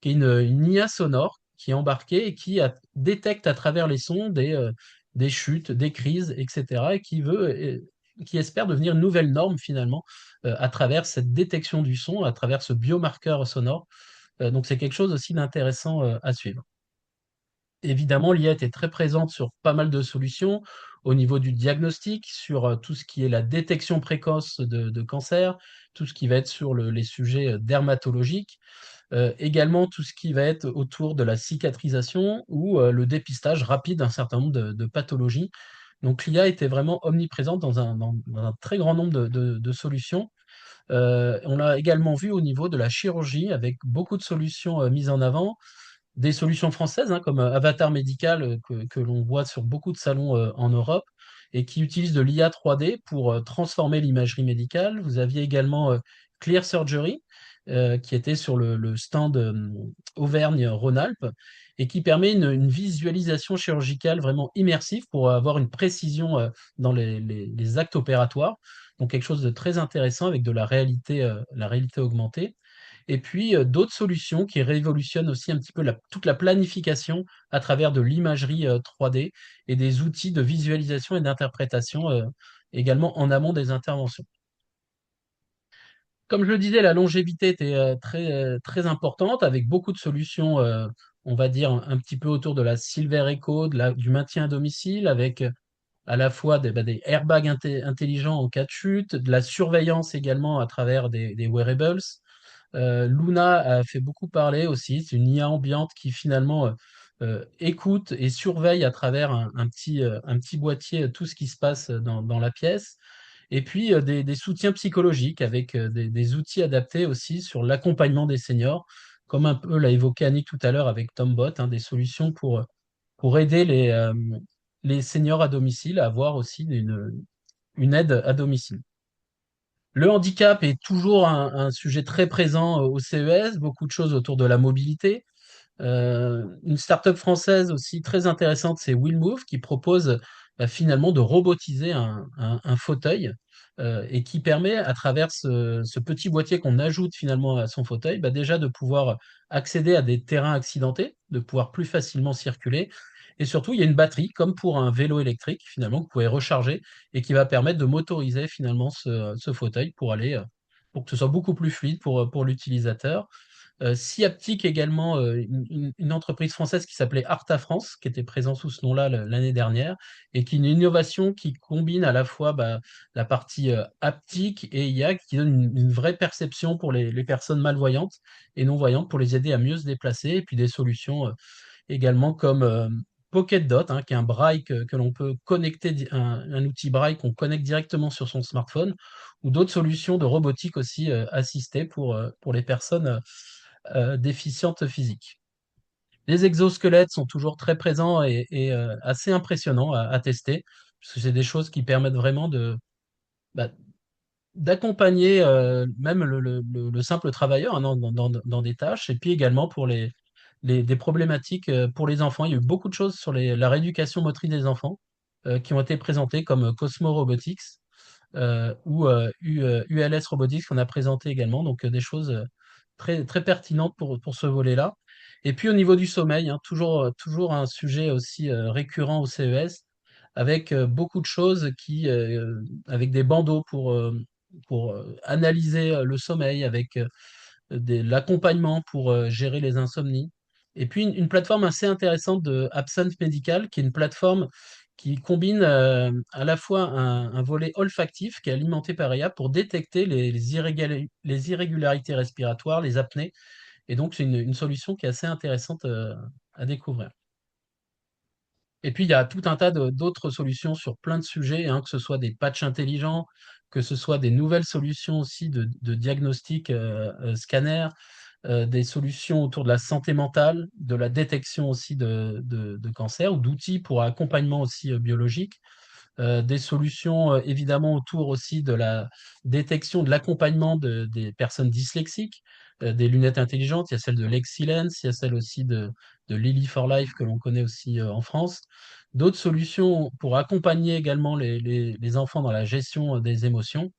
qui est une IA sonore qui est embarquée et qui détecte à travers les sons des chutes, des crises, etc. et qui espère devenir une nouvelle norme finalement à travers cette détection du son, à travers ce biomarqueur sonore. Donc c'est quelque chose aussi d'intéressant à suivre. Évidemment, l'IA était très présente sur pas mal de solutions au niveau du diagnostic, sur tout ce qui est la détection précoce de cancer, tout ce qui va être sur les sujets dermatologiques, également tout ce qui va être autour de la cicatrisation ou le dépistage rapide d'un certain nombre de pathologies. Donc l'IA était vraiment omniprésente dans un très grand nombre de solutions. On l'a également vu au niveau de la chirurgie avec beaucoup de solutions mises en avant, des solutions françaises, hein, comme Avatar Médical, que l'on voit sur beaucoup de salons en Europe, et qui utilisent de l'IA 3D pour transformer l'imagerie médicale. Vous aviez également Clear Surgery, qui était sur le stand Auvergne-Rhône-Alpes, et qui permet une visualisation chirurgicale vraiment immersive pour avoir une précision dans les actes opératoires. Donc quelque chose de très intéressant avec de la réalité augmentée. Et puis d'autres solutions qui révolutionnent aussi un petit peu toute la planification à travers de l'imagerie 3D et des outils de visualisation et d'interprétation également en amont des interventions. Comme je le disais, la longévité était très importante avec beaucoup de solutions, on va dire, un petit peu autour de la Silver Echo, du maintien à domicile, avec à la fois des airbags intelligents en cas de chute, de la surveillance également à travers des wearables. Luna a fait beaucoup parler aussi. C'est une IA ambiante qui finalement écoute et surveille à travers un petit boîtier tout ce qui se passe dans la pièce. Et puis des soutiens psychologiques avec des outils adaptés aussi sur l'accompagnement des seniors, comme un peu l'a évoqué Annick tout à l'heure avec Tombot, hein, des solutions pour aider les seniors à domicile à avoir aussi une aide à domicile. Le handicap est toujours un sujet très présent au CES, beaucoup de choses autour de la mobilité. Une start-up française aussi très intéressante, c'est Willmove, qui propose finalement de robotiser un fauteuil et qui permet, à travers ce petit boîtier qu'on ajoute finalement à son fauteuil, bah, déjà de pouvoir accéder à des terrains accidentés, de pouvoir plus facilement circuler. Et surtout, il y a une batterie, comme pour un vélo électrique, finalement, que vous pouvez recharger et qui va permettre de motoriser finalement ce fauteuil pour aller, pour que ce soit beaucoup plus fluide pour l'utilisateur. Siaptic également, une entreprise française qui s'appelait Arta France, qui était présente sous ce nom-là l'année dernière, et qui est une innovation qui combine à la fois bah, la partie haptique et IA, qui donne une vraie perception pour les personnes malvoyantes et non-voyantes, pour les aider à mieux se déplacer, et puis des solutions également comme Pocket Dot, hein, qui est un braille que l'on peut connecter, un outil braille qu'on connecte directement sur son smartphone, ou d'autres solutions de robotique aussi assistée pour les personnes déficientes physiques. Les exosquelettes sont toujours très présents et assez impressionnants à tester, parce que c'est des choses qui permettent vraiment bah, d'accompagner même le simple travailleur, hein, dans des tâches, et puis également pour des problématiques pour les enfants. Il y a eu beaucoup de choses sur la rééducation motrice des enfants qui ont été présentées, comme Cosmo Robotics ou ULS Robotics qu'on a présenté également. Donc des choses très, très pertinentes pour ce volet-là. Et puis au niveau du sommeil, hein, toujours un sujet aussi récurrent au CES, avec beaucoup de choses avec des bandeaux pour analyser le sommeil, avec l'accompagnement pour gérer les insomnies. Et puis une plateforme assez intéressante de Absence Medical, qui est une plateforme qui combine à la fois un volet olfactif qui est alimenté par IA pour détecter les irrégularités respiratoires, les apnées. Et donc c'est une solution qui est assez intéressante à découvrir. Et puis, il y a tout un tas d'autres solutions sur plein de sujets, hein, que ce soit des patchs intelligents, que ce soit des nouvelles solutions aussi de diagnostic scanner, des solutions autour de la santé mentale, de la détection aussi de cancer ou d'outils pour accompagnement aussi biologique. Des solutions évidemment autour aussi de la détection, de l'accompagnement des personnes dyslexiques, des lunettes intelligentes. Il y a celle de Lexilens, il y a celle aussi de Lily for Life que l'on connaît aussi en France. D'autres solutions pour accompagner également les enfants dans la gestion des émotions.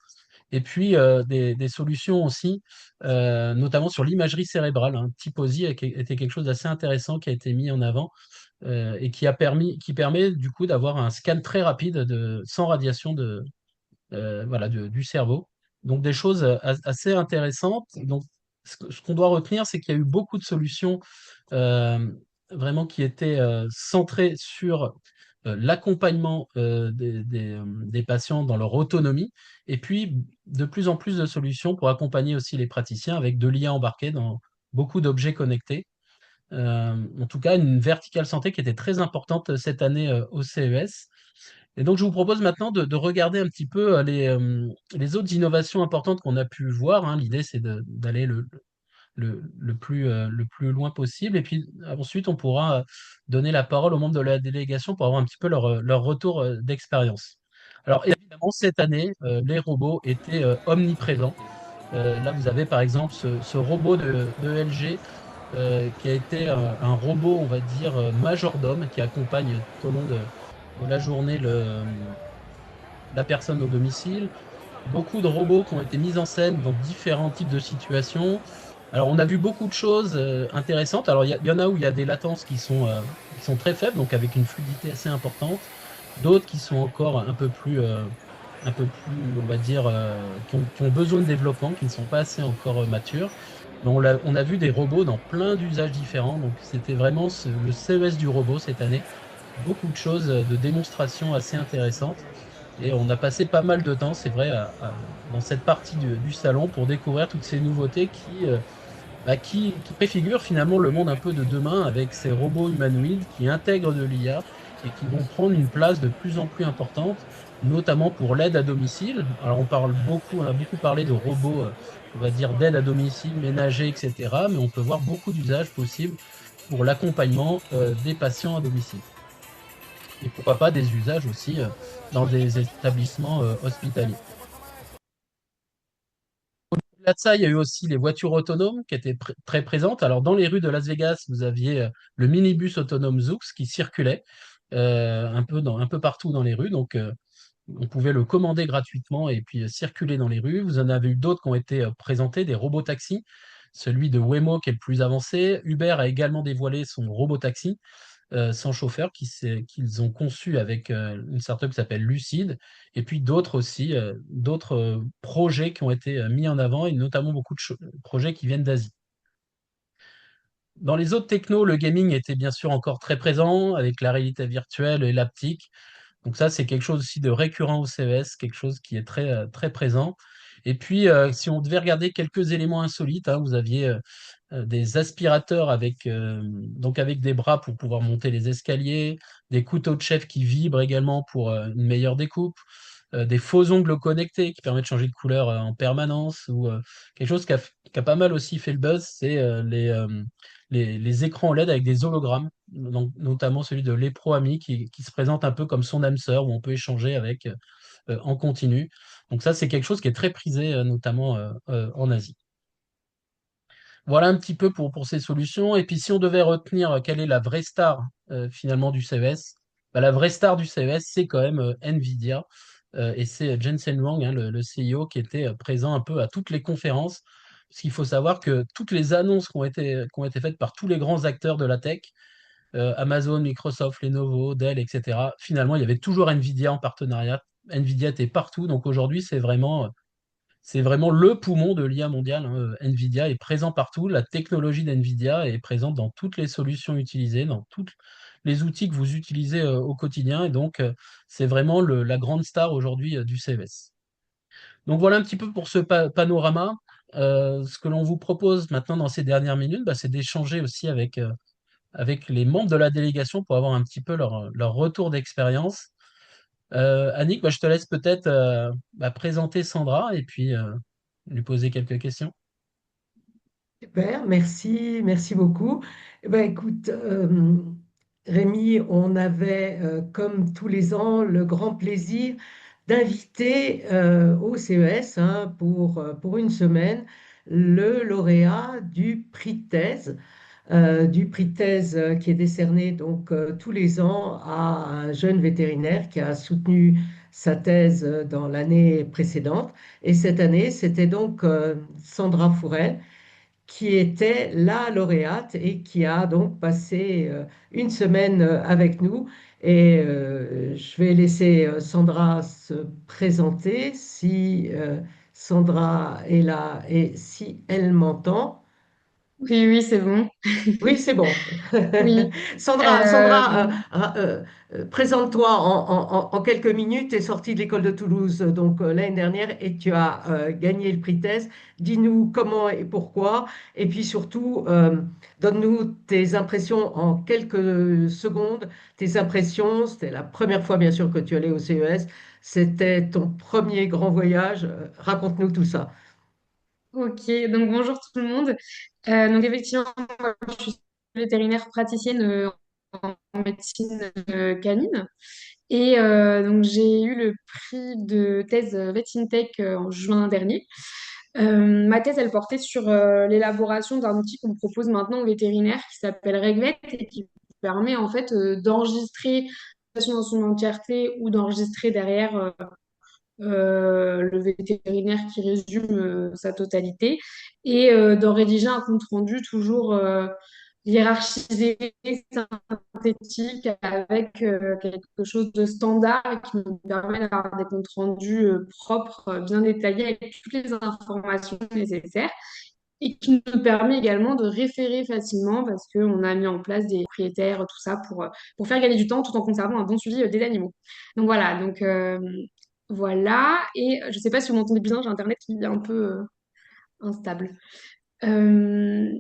Et puis des solutions aussi, notamment sur l'imagerie cérébrale, hein. Tiposi était quelque chose d'assez intéressant qui a été mis en avant et qui permet du coup d'avoir un scan très rapide sans radiation voilà, du cerveau. Donc des choses assez intéressantes. Donc ce qu'on doit retenir, c'est qu'il y a eu beaucoup de solutions euh, vraiment qui étaient centrées sur l'accompagnement des patients dans leur autonomie, et puis de plus en plus de solutions pour accompagner aussi les praticiens avec de l'IA embarquée dans beaucoup d'objets connectés. En tout cas, une verticale santé qui était très importante cette année au CES. Et donc, je vous propose maintenant de regarder un petit peu les autres innovations importantes qu'on a pu voir, hein. L'idée, c'est d'aller le plus loin possible. Et puis ensuite, on pourra donner la parole aux membres de la délégation pour avoir un petit peu leur retour d'expérience. Alors, évidemment, cette année, les robots étaient omniprésents. Là, vous avez par exemple ce robot de LG qui a été un robot, on va dire, majordome, qui accompagne tout au long de la journée la personne au domicile. Beaucoup de robots qui ont été mis en scène dans différents types de situations. Alors, on a vu beaucoup de choses intéressantes. Alors, il y en a où il y a des latences qui sont très faibles, donc avec une fluidité assez importante. D'autres qui sont encore un peu plus, on va dire, qui ont besoin de développement, qui ne sont pas assez encore matures. Mais on a vu des robots dans plein d'usages différents. Donc, c'était vraiment le CES du robot cette année. Beaucoup de choses de démonstration assez intéressantes. Et on a passé pas mal de temps, c'est vrai, dans cette partie du salon pour découvrir toutes ces nouveautés qui préfigurent finalement le monde un peu de demain avec ces robots humanoïdes qui intègrent de l'IA et qui vont prendre une place de plus en plus importante, notamment pour l'aide à domicile. Alors on a beaucoup parlé de robots, on va dire d'aide à domicile, ménager, etc. Mais on peut voir beaucoup d'usages possibles pour l'accompagnement des patients à domicile. Et pourquoi pas des usages aussi dans des établissements hospitaliers. Au-delà de ça, il y a eu aussi les voitures autonomes qui étaient très présentes. Alors, dans les rues de Las Vegas, vous aviez le minibus autonome Zoox qui circulait un peu partout dans les rues. Donc, on pouvait le commander gratuitement et puis circuler dans les rues. Vous en avez eu d'autres qui ont été présentés, des robotaxis. Celui de Waymo qui est le plus avancé. Uber a également dévoilé son robotaxi sans chauffeur qu'ils ont conçu avec une startup qui s'appelle Lucid. Et puis d'autres aussi, d'autres projets qui ont été mis en avant et notamment beaucoup de projets qui viennent d'Asie. Dans les autres technos, le gaming était bien sûr encore très présent avec la réalité virtuelle et l'aptique. Donc ça, c'est quelque chose aussi de récurrent au CES, quelque chose qui est très présent. Et puis, si on devait regarder quelques éléments insolites, hein, vous aviez des aspirateurs donc avec des bras pour pouvoir monter les escaliers, des couteaux de chef qui vibrent également pour une meilleure découpe, des faux ongles connectés qui permettent de changer de couleur en permanence, ou quelque chose qui a pas mal aussi fait le buzz, c'est les écrans OLED avec des hologrammes, donc, notamment celui de l'ePro Ami qui se présente un peu comme son âme sœur où on peut échanger avec en continu. Donc ça, c'est quelque chose qui est très prisé, notamment en Asie. Voilà un petit peu pour ces solutions. Et puis si on devait retenir quelle est la vraie star finalement du CES, bah, la vraie star du CES, c'est quand même Nvidia. Et c'est Jensen Huang, hein, le CEO, qui était présent un peu à toutes les conférences. Parce qu'il faut savoir que toutes les annonces qui ont été faites par tous les grands acteurs de la tech, Amazon, Microsoft, Lenovo, Dell, etc., finalement, il y avait toujours Nvidia en partenariat. Nvidia était partout. Donc aujourd'hui, c'est vraiment le poumon de l'IA mondiale, hein. Nvidia est présent partout. La technologie d'Nvidia est présente dans toutes les solutions utilisées, dans tous les outils que vous utilisez au quotidien. Et donc, c'est vraiment la grande star aujourd'hui du CES. Donc voilà un petit peu pour ce panorama. Ce que l'on vous propose maintenant dans ces dernières minutes, bah, c'est d'échanger aussi avec les membres de la délégation pour avoir un petit peu leur retour d'expérience. Annick, bah, je te laisse peut-être présenter Sandra et puis lui poser quelques questions. Super, merci, merci beaucoup. Eh ben, écoute, Rémi, on avait, comme tous les ans, le grand plaisir d'inviter au CES, hein, pour une semaine le lauréat du prix de thèse qui est décerné donc tous les ans à un jeune vétérinaire qui a soutenu sa thèse dans l'année précédente. Et cette année, c'était donc Sandra Fourel qui était la lauréate et qui a donc passé une semaine avec nous. Et je vais laisser Sandra se présenter si Sandra est là et si elle m'entend. Oui, oui, c'est bon. Oui, c'est bon. Oui. Euh, Sandra, présente-toi en quelques minutes. Tu es sortie de l'école de Toulouse donc l'année dernière et tu as gagné le prix TES. Dis-nous comment et pourquoi. Et puis surtout, donne-nous tes impressions en quelques secondes. Tes impressions, c'était la première fois bien sûr que tu allais au CES. C'était ton premier grand voyage. Raconte-nous tout ça. ok, donc bonjour tout le monde. Donc effectivement, moi, je suis vétérinaire praticienne en médecine canine. Et donc j'ai eu le prix de thèse VetInTech en juin dernier. Ma thèse, elle portait sur l'élaboration d'un outil qu'on propose maintenant aux vétérinaires qui s'appelle RegVet et qui permet en fait d'enregistrer la situation dans son entièreté ou d'enregistrer derrière le vétérinaire qui résume sa totalité et d'en rédiger un compte-rendu toujours hiérarchisé, synthétique, avec quelque chose de standard qui nous permet d'avoir des comptes rendus propres, bien détaillés, avec toutes les informations nécessaires et qui nous permet également de référer facilement parce qu'on a mis en place des propriétaires, tout ça, pour faire gagner du temps tout en conservant un bon suivi des animaux. Donc voilà, voilà. Et je ne sais pas si vous m'entendez bien, j'ai Internet qui est un peu instable. Euh,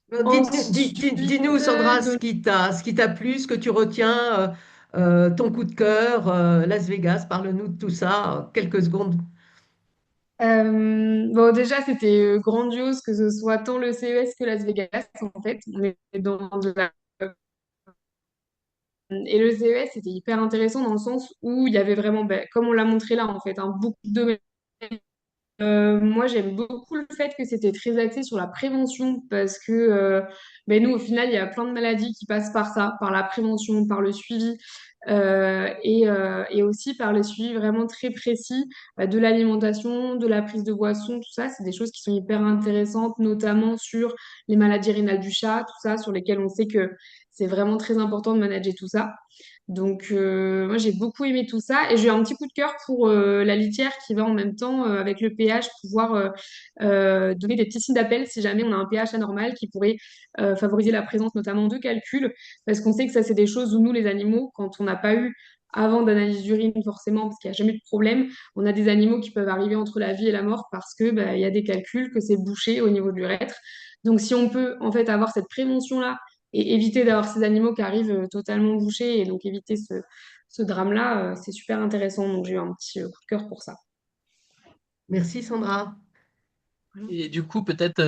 Dis-nous, ensuite, Sandra, donc, ce qui t'a plu, ce que tu retiens, ton coup de cœur, Las Vegas, parle-nous de tout ça, quelques secondes. bon, déjà, c'était grandiose que ce soit tant le CES que Las Vegas, en fait. On est dans de la Et le CES, c'était hyper intéressant dans le sens où il y avait vraiment, ben, comme on l'a montré là, en fait, beaucoup de domaines moi, j'aime beaucoup le fait que c'était très axé sur la prévention parce que ben nous, au final, il y a plein de maladies qui passent par ça, par la prévention, par le suivi et aussi par le suivi vraiment très précis de l'alimentation, de la prise de boisson, tout ça. C'est des choses qui sont hyper intéressantes, notamment sur les maladies rénales du chat, tout ça, sur lesquelles on sait que c'est vraiment très important de manager tout ça. Donc, moi, j'ai beaucoup aimé tout ça et j'ai eu un petit coup de cœur pour la litière qui va en même temps, avec le pH, pouvoir donner des petits signes d'appel si jamais on a un pH anormal qui pourrait favoriser la présence notamment de calculs. Parce qu'on sait que ça, c'est des choses où nous, les animaux, quand on n'a pas eu avant d'analyse d'urine forcément, parce qu'il n'y a jamais eu de problème, on a des animaux qui peuvent arriver entre la vie et la mort parce que bah, il y a des calculs, que c'est bouché au niveau de l'urètre. Donc, si on peut en fait avoir cette prévention-là et éviter d'avoir ces animaux qui arrivent totalement bouchés et donc éviter ce drame-là, c'est super intéressant. Donc j'ai eu un petit coup de cœur pour ça. Merci Sandra. Voilà. Et du coup, peut-être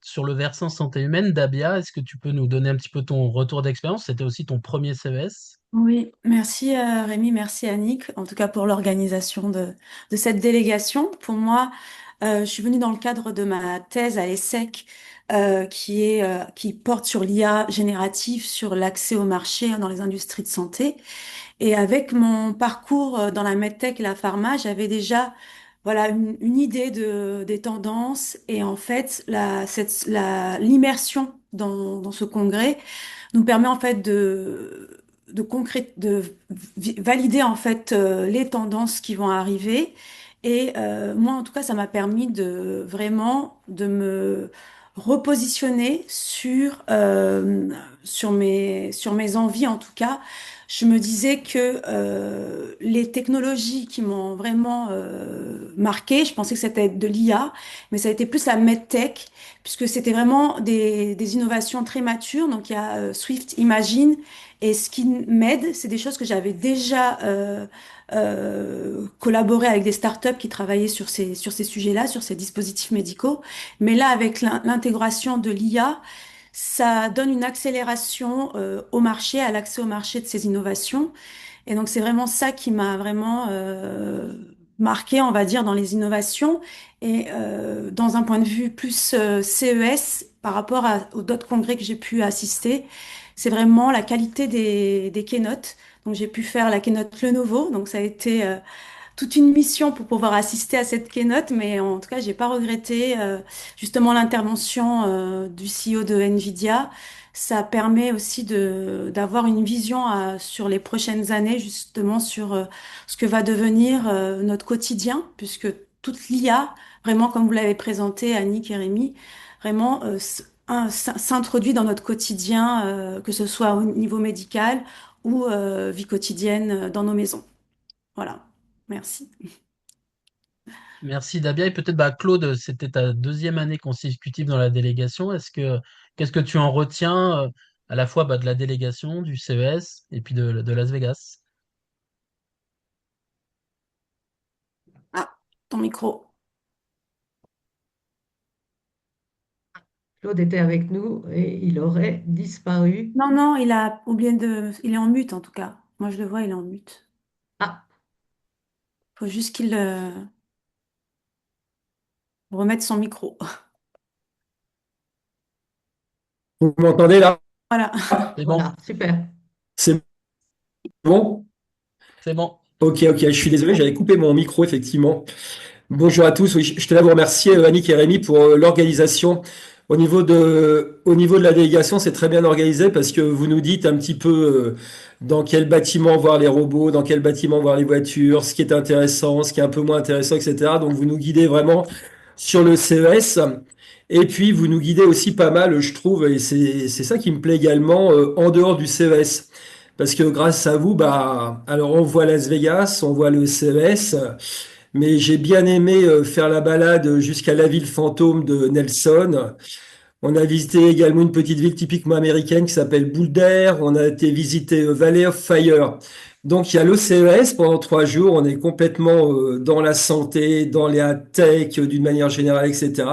sur le versant santé humaine, Dabia, est-ce que tu peux nous donner un petit peu ton retour d'expérience? C'était aussi ton premier CES. Oui, merci Rémi, merci Annick, en tout cas pour l'organisation de cette délégation. Pour moi, je suis venue dans le cadre de ma thèse à l'ESSEC qui porte sur l'IA générative, sur l'accès au marché dans les industries de santé. Et avec mon parcours dans la medtech et la pharma, j'avais déjà voilà une idée des tendances et en fait l'immersion dans ce congrès nous permet en fait de valider en fait les tendances qui vont arriver. Et moi, en tout cas, ça m'a permis de vraiment de me repositionner sur mes envies. En tout cas, je me disais que les technologies qui m'ont vraiment marqué, je pensais que c'était de l'IA, mais ça a été plus la medtech puisque c'était vraiment des innovations très matures. Donc, il y a Swift Imagine et SkinMed. C'est des choses que j'avais déjà collaboré avec des startups qui travaillaient sur ces sujets-là, sur ces dispositifs médicaux. Mais là, avec l'intégration de l'IA, ça donne une accélération au marché, à l'accès au marché de ces innovations. Et donc, c'est vraiment ça qui m'a vraiment marqué, on va dire, dans les innovations. Et dans un point de vue plus CES, par rapport aux d'autres congrès que j'ai pu assister, c'est vraiment la qualité des keynotes. Donc, j'ai pu faire la keynote Lenovo. Donc, ça a été toute une mission pour pouvoir assister à cette keynote. Mais en tout cas, j'ai pas regretté justement l'intervention du CEO de Nvidia. Ça permet aussi d'avoir une vision sur les prochaines années, justement sur ce que va devenir notre quotidien, puisque toute l'IA, vraiment comme vous l'avez présenté, Annick et Rémi, vraiment s'introduit dans notre quotidien, que ce soit au niveau médical ou vie quotidienne dans nos maisons. Voilà, merci. Merci Dabia. Et peut-être bah, Claude, c'était ta deuxième année consécutive dans la délégation. Qu'est-ce que tu en retiens à la fois bah, de la délégation, du CES et puis de Las Vegas? Ah, ton micro. Claude était avec nous et il aurait disparu. Non, non, il a oublié il est en mute en tout cas. Moi je le vois, il est en mute. Ah, Faut juste qu'il remette son micro. Vous m'entendez là? Voilà. C'est bon, voilà, super. C'est bon? c'est bon. Ok, je suis désolé, j'avais coupé mon micro effectivement. Bonjour à tous, oui, je tenais à vous remercier Annick et Rémi pour l'organisation. Au niveau de la délégation, c'est très bien organisé parce que vous nous dites un petit peu dans quel bâtiment voir les robots, dans quel bâtiment voir les voitures, ce qui est intéressant, ce qui est un peu moins intéressant, etc. Donc vous nous guidez vraiment sur le CES. Et puis vous nous guidez aussi pas mal, je trouve, et c'est ça qui me plaît également en dehors du CES. Parce que grâce à vous, bah, alors on voit Las Vegas, on voit le CES, mais j'ai bien aimé faire la balade jusqu'à la ville fantôme de Nelson. On a visité également une petite ville typiquement américaine qui s'appelle Boulder. On a été visiter Valley of Fire. Donc il y a le CES pendant 3 jours. On est complètement dans la santé, dans les tech d'une manière générale, etc.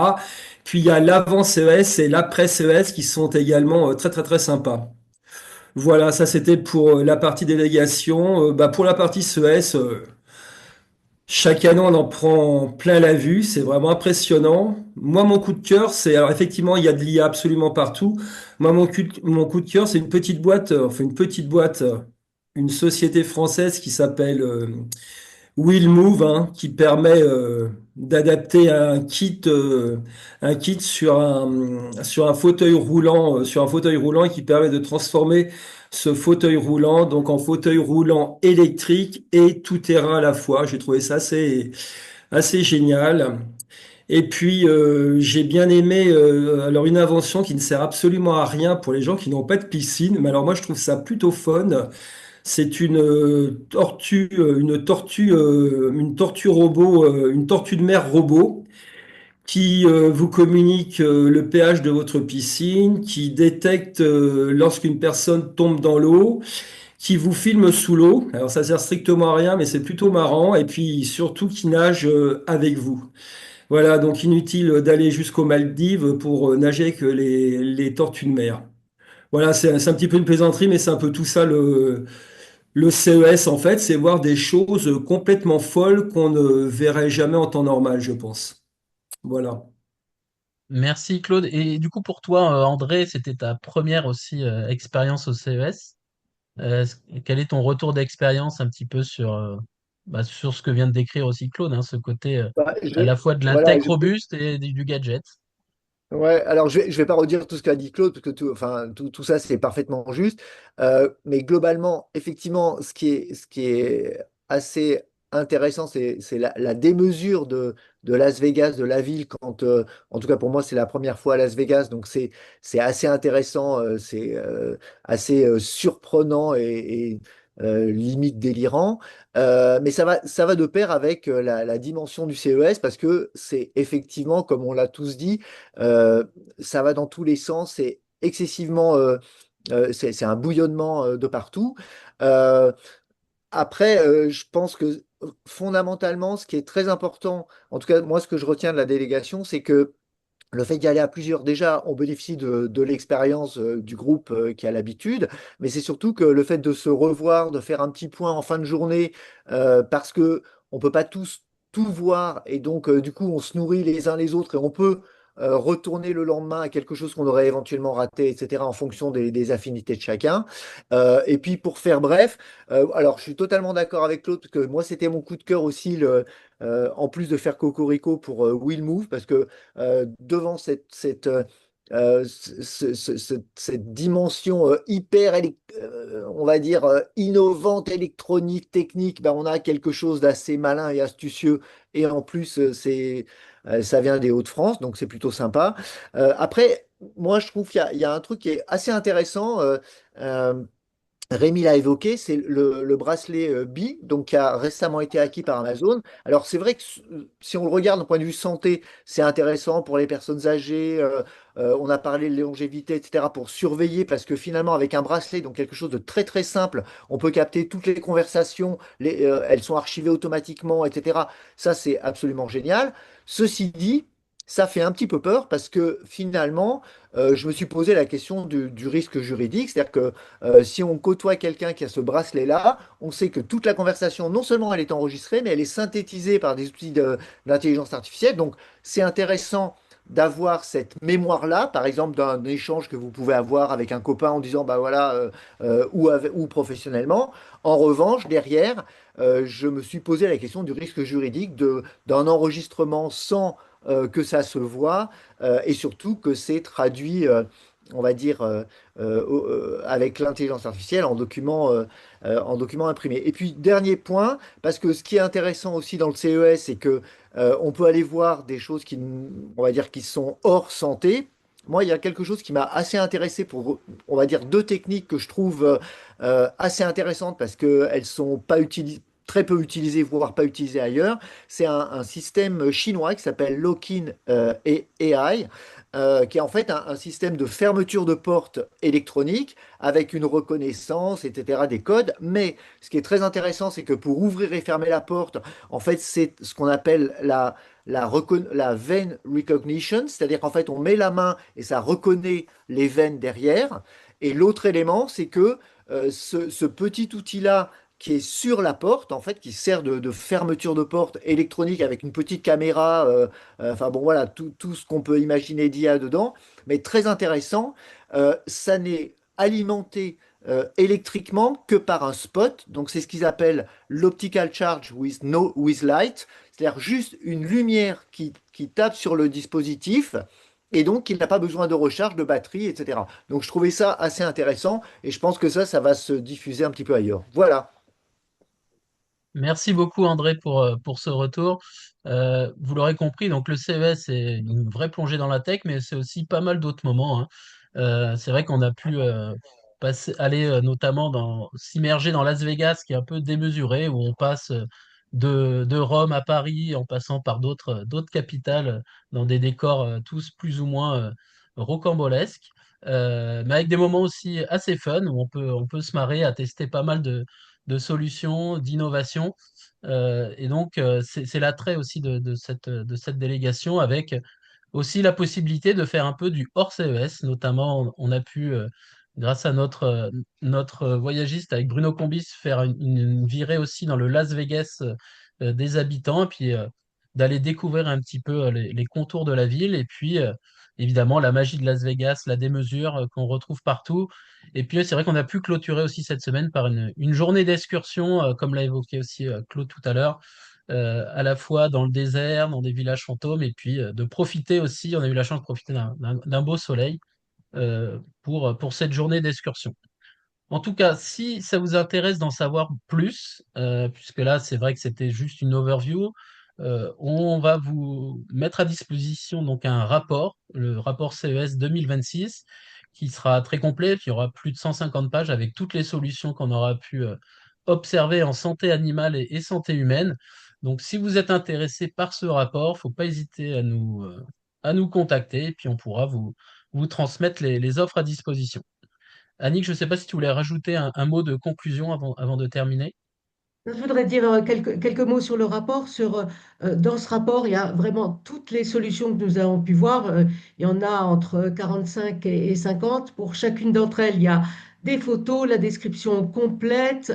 Puis il y a l'avant CES et l'après CES qui sont également très sympas. Voilà, ça c'était pour la partie délégation. Bah, pour la partie CES, Chaque année, on en prend plein la vue, c'est vraiment impressionnant. Moi, mon coup de cœur, c'est, alors effectivement, il y a de l'IA absolument partout. Moi, mon coup de cœur, c'est une petite boîte, une société française qui s'appelle Will Move, hein, qui permet d'adapter un kit sur un fauteuil roulant, sur un fauteuil roulant et qui permet de transformer ce fauteuil roulant donc en fauteuil roulant électrique et tout terrain à la fois. J'ai trouvé ça assez génial. Et puis j'ai bien aimé alors une invention qui ne sert absolument à rien pour les gens qui n'ont pas de piscine, mais alors moi je trouve ça plutôt fun. C'est une tortue robot, une tortue de mer robot qui vous communique le pH de votre piscine, qui détecte lorsqu'une personne tombe dans l'eau, qui vous filme sous l'eau. Alors ça sert strictement à rien, mais c'est plutôt marrant. Et puis surtout qui nage avec vous. Voilà, donc inutile d'aller jusqu'aux Maldives pour nager avec les tortues de mer. Voilà, c'est un petit peu une plaisanterie, mais c'est un peu tout ça le CES, en fait, c'est voir des choses complètement folles qu'on ne verrait jamais en temps normal, je pense. Voilà. Merci Claude. Et du coup, pour toi, André, c'était ta première aussi expérience au CES. Quel est ton retour d'expérience un petit peu sur ce que vient de décrire aussi Claude, hein, ce côté Bah, à la fois de la voilà, tech robuste et du gadget? ouais, alors je vais pas redire tout ce qu'a dit Claude, parce que tout ça c'est parfaitement juste. Mais globalement, effectivement, ce qui est assez intéressant, c'est la démesure de Las Vegas, de la ville, en tout cas pour moi, c'est la première fois à Las Vegas, donc c'est assez intéressant, c'est assez surprenant et limite délirant. Mais ça va de pair avec la dimension du CES, parce que c'est effectivement, comme on l'a tous dit, euh, ça va dans tous les sens, c'est excessivement, c'est un bouillonnement de partout. Euh, Après, je pense que fondamentalement, ce qui est très important, en tout cas moi, ce que je retiens de la délégation, c'est que le fait d'y aller à plusieurs, déjà, on bénéficie de l'expérience du groupe qui a l'habitude, mais c'est surtout que le fait de se revoir, de faire un petit point en fin de journée, parce que on peut pas tous tout voir, et donc du coup on se nourrit les uns les autres, et on peut retourner le lendemain à quelque chose qu'on aurait éventuellement raté, etc., en fonction des affinités de chacun. Et puis pour faire bref, alors je suis totalement d'accord avec Claude, parce que moi c'était mon coup de cœur aussi, en plus de faire Cocorico pour Will Move, parce que devant cette dimension on va dire, innovante, électronique, technique, ben, on a quelque chose d'assez malin et astucieux. Et en plus, ça vient des Hauts-de-France, donc c'est plutôt sympa. Après, moi, je trouve qu'il y a un truc qui est assez intéressant. Euh, Rémi l'a évoqué, c'est le bracelet Bi, donc qui a récemment été acquis par Amazon. Alors c'est vrai que si on le regarde d'un point de vue santé, c'est intéressant pour les personnes âgées. On a parlé de longévité, etc. pour surveiller, parce que finalement avec un bracelet, donc quelque chose de très très simple, on peut capter toutes les conversations, elles sont archivées automatiquement, etc. Ça c'est absolument génial. Ceci dit, ça fait un petit peu peur, parce que finalement, je me suis posé la question du risque juridique, c'est-à-dire que si on côtoie quelqu'un qui a ce bracelet-là, on sait que toute la conversation, non seulement elle est enregistrée, mais elle est synthétisée par des outils d'intelligence artificielle. Donc, c'est intéressant d'avoir cette mémoire-là, par exemple d'un échange que vous pouvez avoir avec un copain en disant, bah voilà, ou professionnellement. En revanche, derrière, je me suis posé la question du risque juridique d'un enregistrement sans que ça se voit, et surtout que c'est traduit, on va dire, avec l'intelligence artificielle en document imprimé. Et puis, dernier point, parce que ce qui est intéressant aussi dans le CES, c'est que on peut aller voir des choses on va dire, qui sont hors santé. Moi, il y a quelque chose qui m'a assez intéressé pour, on va dire, deux techniques que je trouve assez intéressantes, parce qu'elles sont pas utilisées, très peu utilisées, voire pas utilisées ailleurs. C'est un système chinois qui s'appelle Lokin AI, qui est en fait un système de fermeture de porte électronique avec une reconnaissance, etc., des codes. Mais ce qui est très intéressant, c'est que pour ouvrir et fermer la porte, en fait, c'est ce qu'on appelle la vein recognition, c'est-à-dire qu'en fait, on met la main et ça reconnaît les veines derrière. Et l'autre élément, c'est que ce petit outil-là, qui est sur la porte, en fait, qui sert de fermeture de porte électronique avec une petite caméra. Enfin bon, voilà, tout ce qu'on peut imaginer d'IA dedans, mais très intéressant. Ça n'est alimenté électriquement que par un spot. Donc c'est ce qu'ils appellent l'optical charge with no with light, c'est-à-dire juste une lumière qui tape sur le dispositif. Et donc, il n'a pas besoin de recharge de batterie, etc. Donc, je trouvais ça assez intéressant et je pense que ça va se diffuser un petit peu ailleurs. Voilà. Merci beaucoup André pour ce retour. Vous l'aurez compris, donc le CES est une vraie plongée dans la tech, mais c'est aussi pas mal d'autres moments, hein. C'est vrai qu'on a pu aller notamment s'immerger dans Las Vegas, qui est un peu démesuré, où on passe de Rome à Paris, en passant par d'autres capitales, dans des décors tous plus ou moins rocambolesques, mais avec des moments aussi assez fun, où on peut se marrer à tester pas mal de solutions, d'innovation. Et donc, c'est l'attrait aussi de cette délégation, avec aussi la possibilité de faire un peu du hors CES. Notamment, on a pu, grâce à notre voyagiste avec Bruno Combis, faire une virée aussi dans le Las Vegas des habitants, et puis d'aller découvrir un petit peu les contours de la ville, et puis évidemment la magie de Las Vegas, la démesure qu'on retrouve partout. Et puis c'est vrai qu'on a pu clôturer aussi cette semaine par une journée d'excursion, comme l'a évoqué aussi Claude tout à l'heure, à la fois dans le désert, dans des villages fantômes, et puis de profiter aussi, on a eu la chance de profiter d'un beau soleil pour cette journée d'excursion. En tout cas, si ça vous intéresse d'en savoir plus, puisque là, c'est vrai que c'était juste une overview, on va vous mettre à disposition donc un rapport, le rapport CES 2026, qui sera très complet. Il y aura plus de 150 pages avec toutes les solutions qu'on aura pu observer en santé animale et santé humaine. Donc, si vous êtes intéressé par ce rapport, il ne faut pas hésiter à nous contacter, et puis on pourra vous transmettre les offres à disposition. Annick, je ne sais pas si tu voulais rajouter un mot de conclusion avant de terminer. Je voudrais dire quelques mots sur le rapport. Dans ce rapport, il y a vraiment toutes les solutions que nous avons pu voir. Il y en a entre 45 et 50. Pour chacune d'entre elles, il y a des photos, la description complète,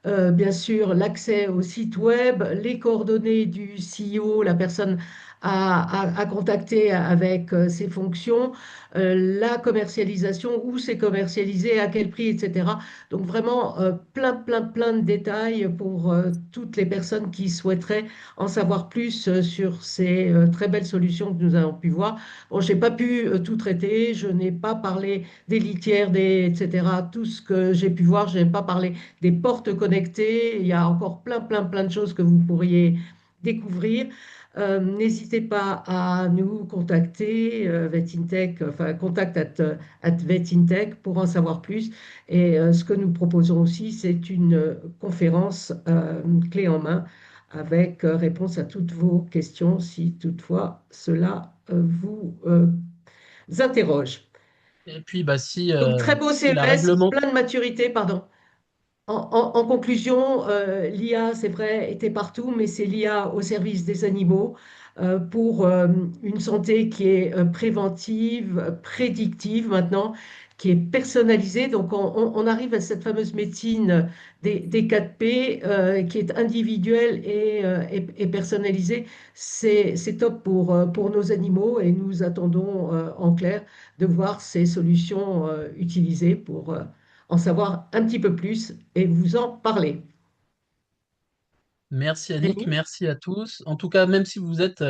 bien sûr l'accès au site web, les coordonnées du CEO, la personne à contacter avec ses fonctions, la commercialisation, où c'est commercialisé, à quel prix, etc. Donc vraiment plein, plein, plein de détails pour toutes les personnes qui souhaiteraient en savoir plus sur ces très belles solutions que nous avons pu voir. Bon, je n'ai pas pu tout traiter, je n'ai pas parlé des litières, etc. Tout ce que j'ai pu voir, je n'ai pas parlé des portes connectées. Il y a encore plein, plein, plein de choses que vous pourriez découvrir. N'hésitez pas à nous contacter, Vetintech, enfin contact at Vetintech pour en savoir plus. Et ce que nous proposons aussi, c'est une conférence clé en main avec réponse à toutes vos questions si toutefois cela vous interroge. Et puis, bah, si, Donc très beau si la CES, réglementation. plein de maturité, pardon. En conclusion, l'IA, c'est vrai, était partout, mais c'est l'IA au service des animaux pour une santé qui est préventive, prédictive maintenant, qui est personnalisée. Donc, on arrive à cette fameuse médecine des 4P qui est individuelle et personnalisée. C'est top pour nos animaux et nous attendons en clair de voir ces solutions utilisées pour en savoir un petit peu plus et vous en parler. Merci Annick, Rémi? merci à tous. En tout cas, même si vous êtes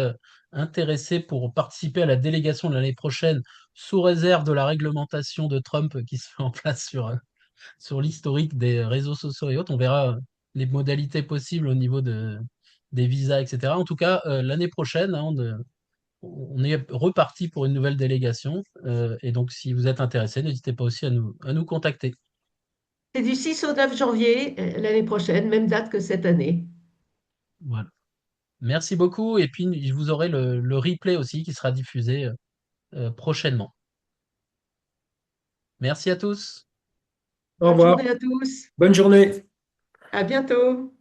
intéressés pour participer à la délégation de l'année prochaine, sous réserve de la réglementation de Trump qui se met en place sur l'historique des réseaux sociaux et autres, on verra les modalités possibles au niveau des visas, etc. En tout cas, l'année prochaine, hein, on est reparti pour une nouvelle délégation. Et donc, si vous êtes intéressés, n'hésitez pas aussi à nous contacter. C'est du 6 au 9 janvier l'année prochaine, même date que cette année. Voilà. Merci beaucoup. Et puis, vous aurez le replay aussi qui sera diffusé prochainement. Merci à tous. Au Bonne revoir. journée à tous. Bonne journée. À bientôt.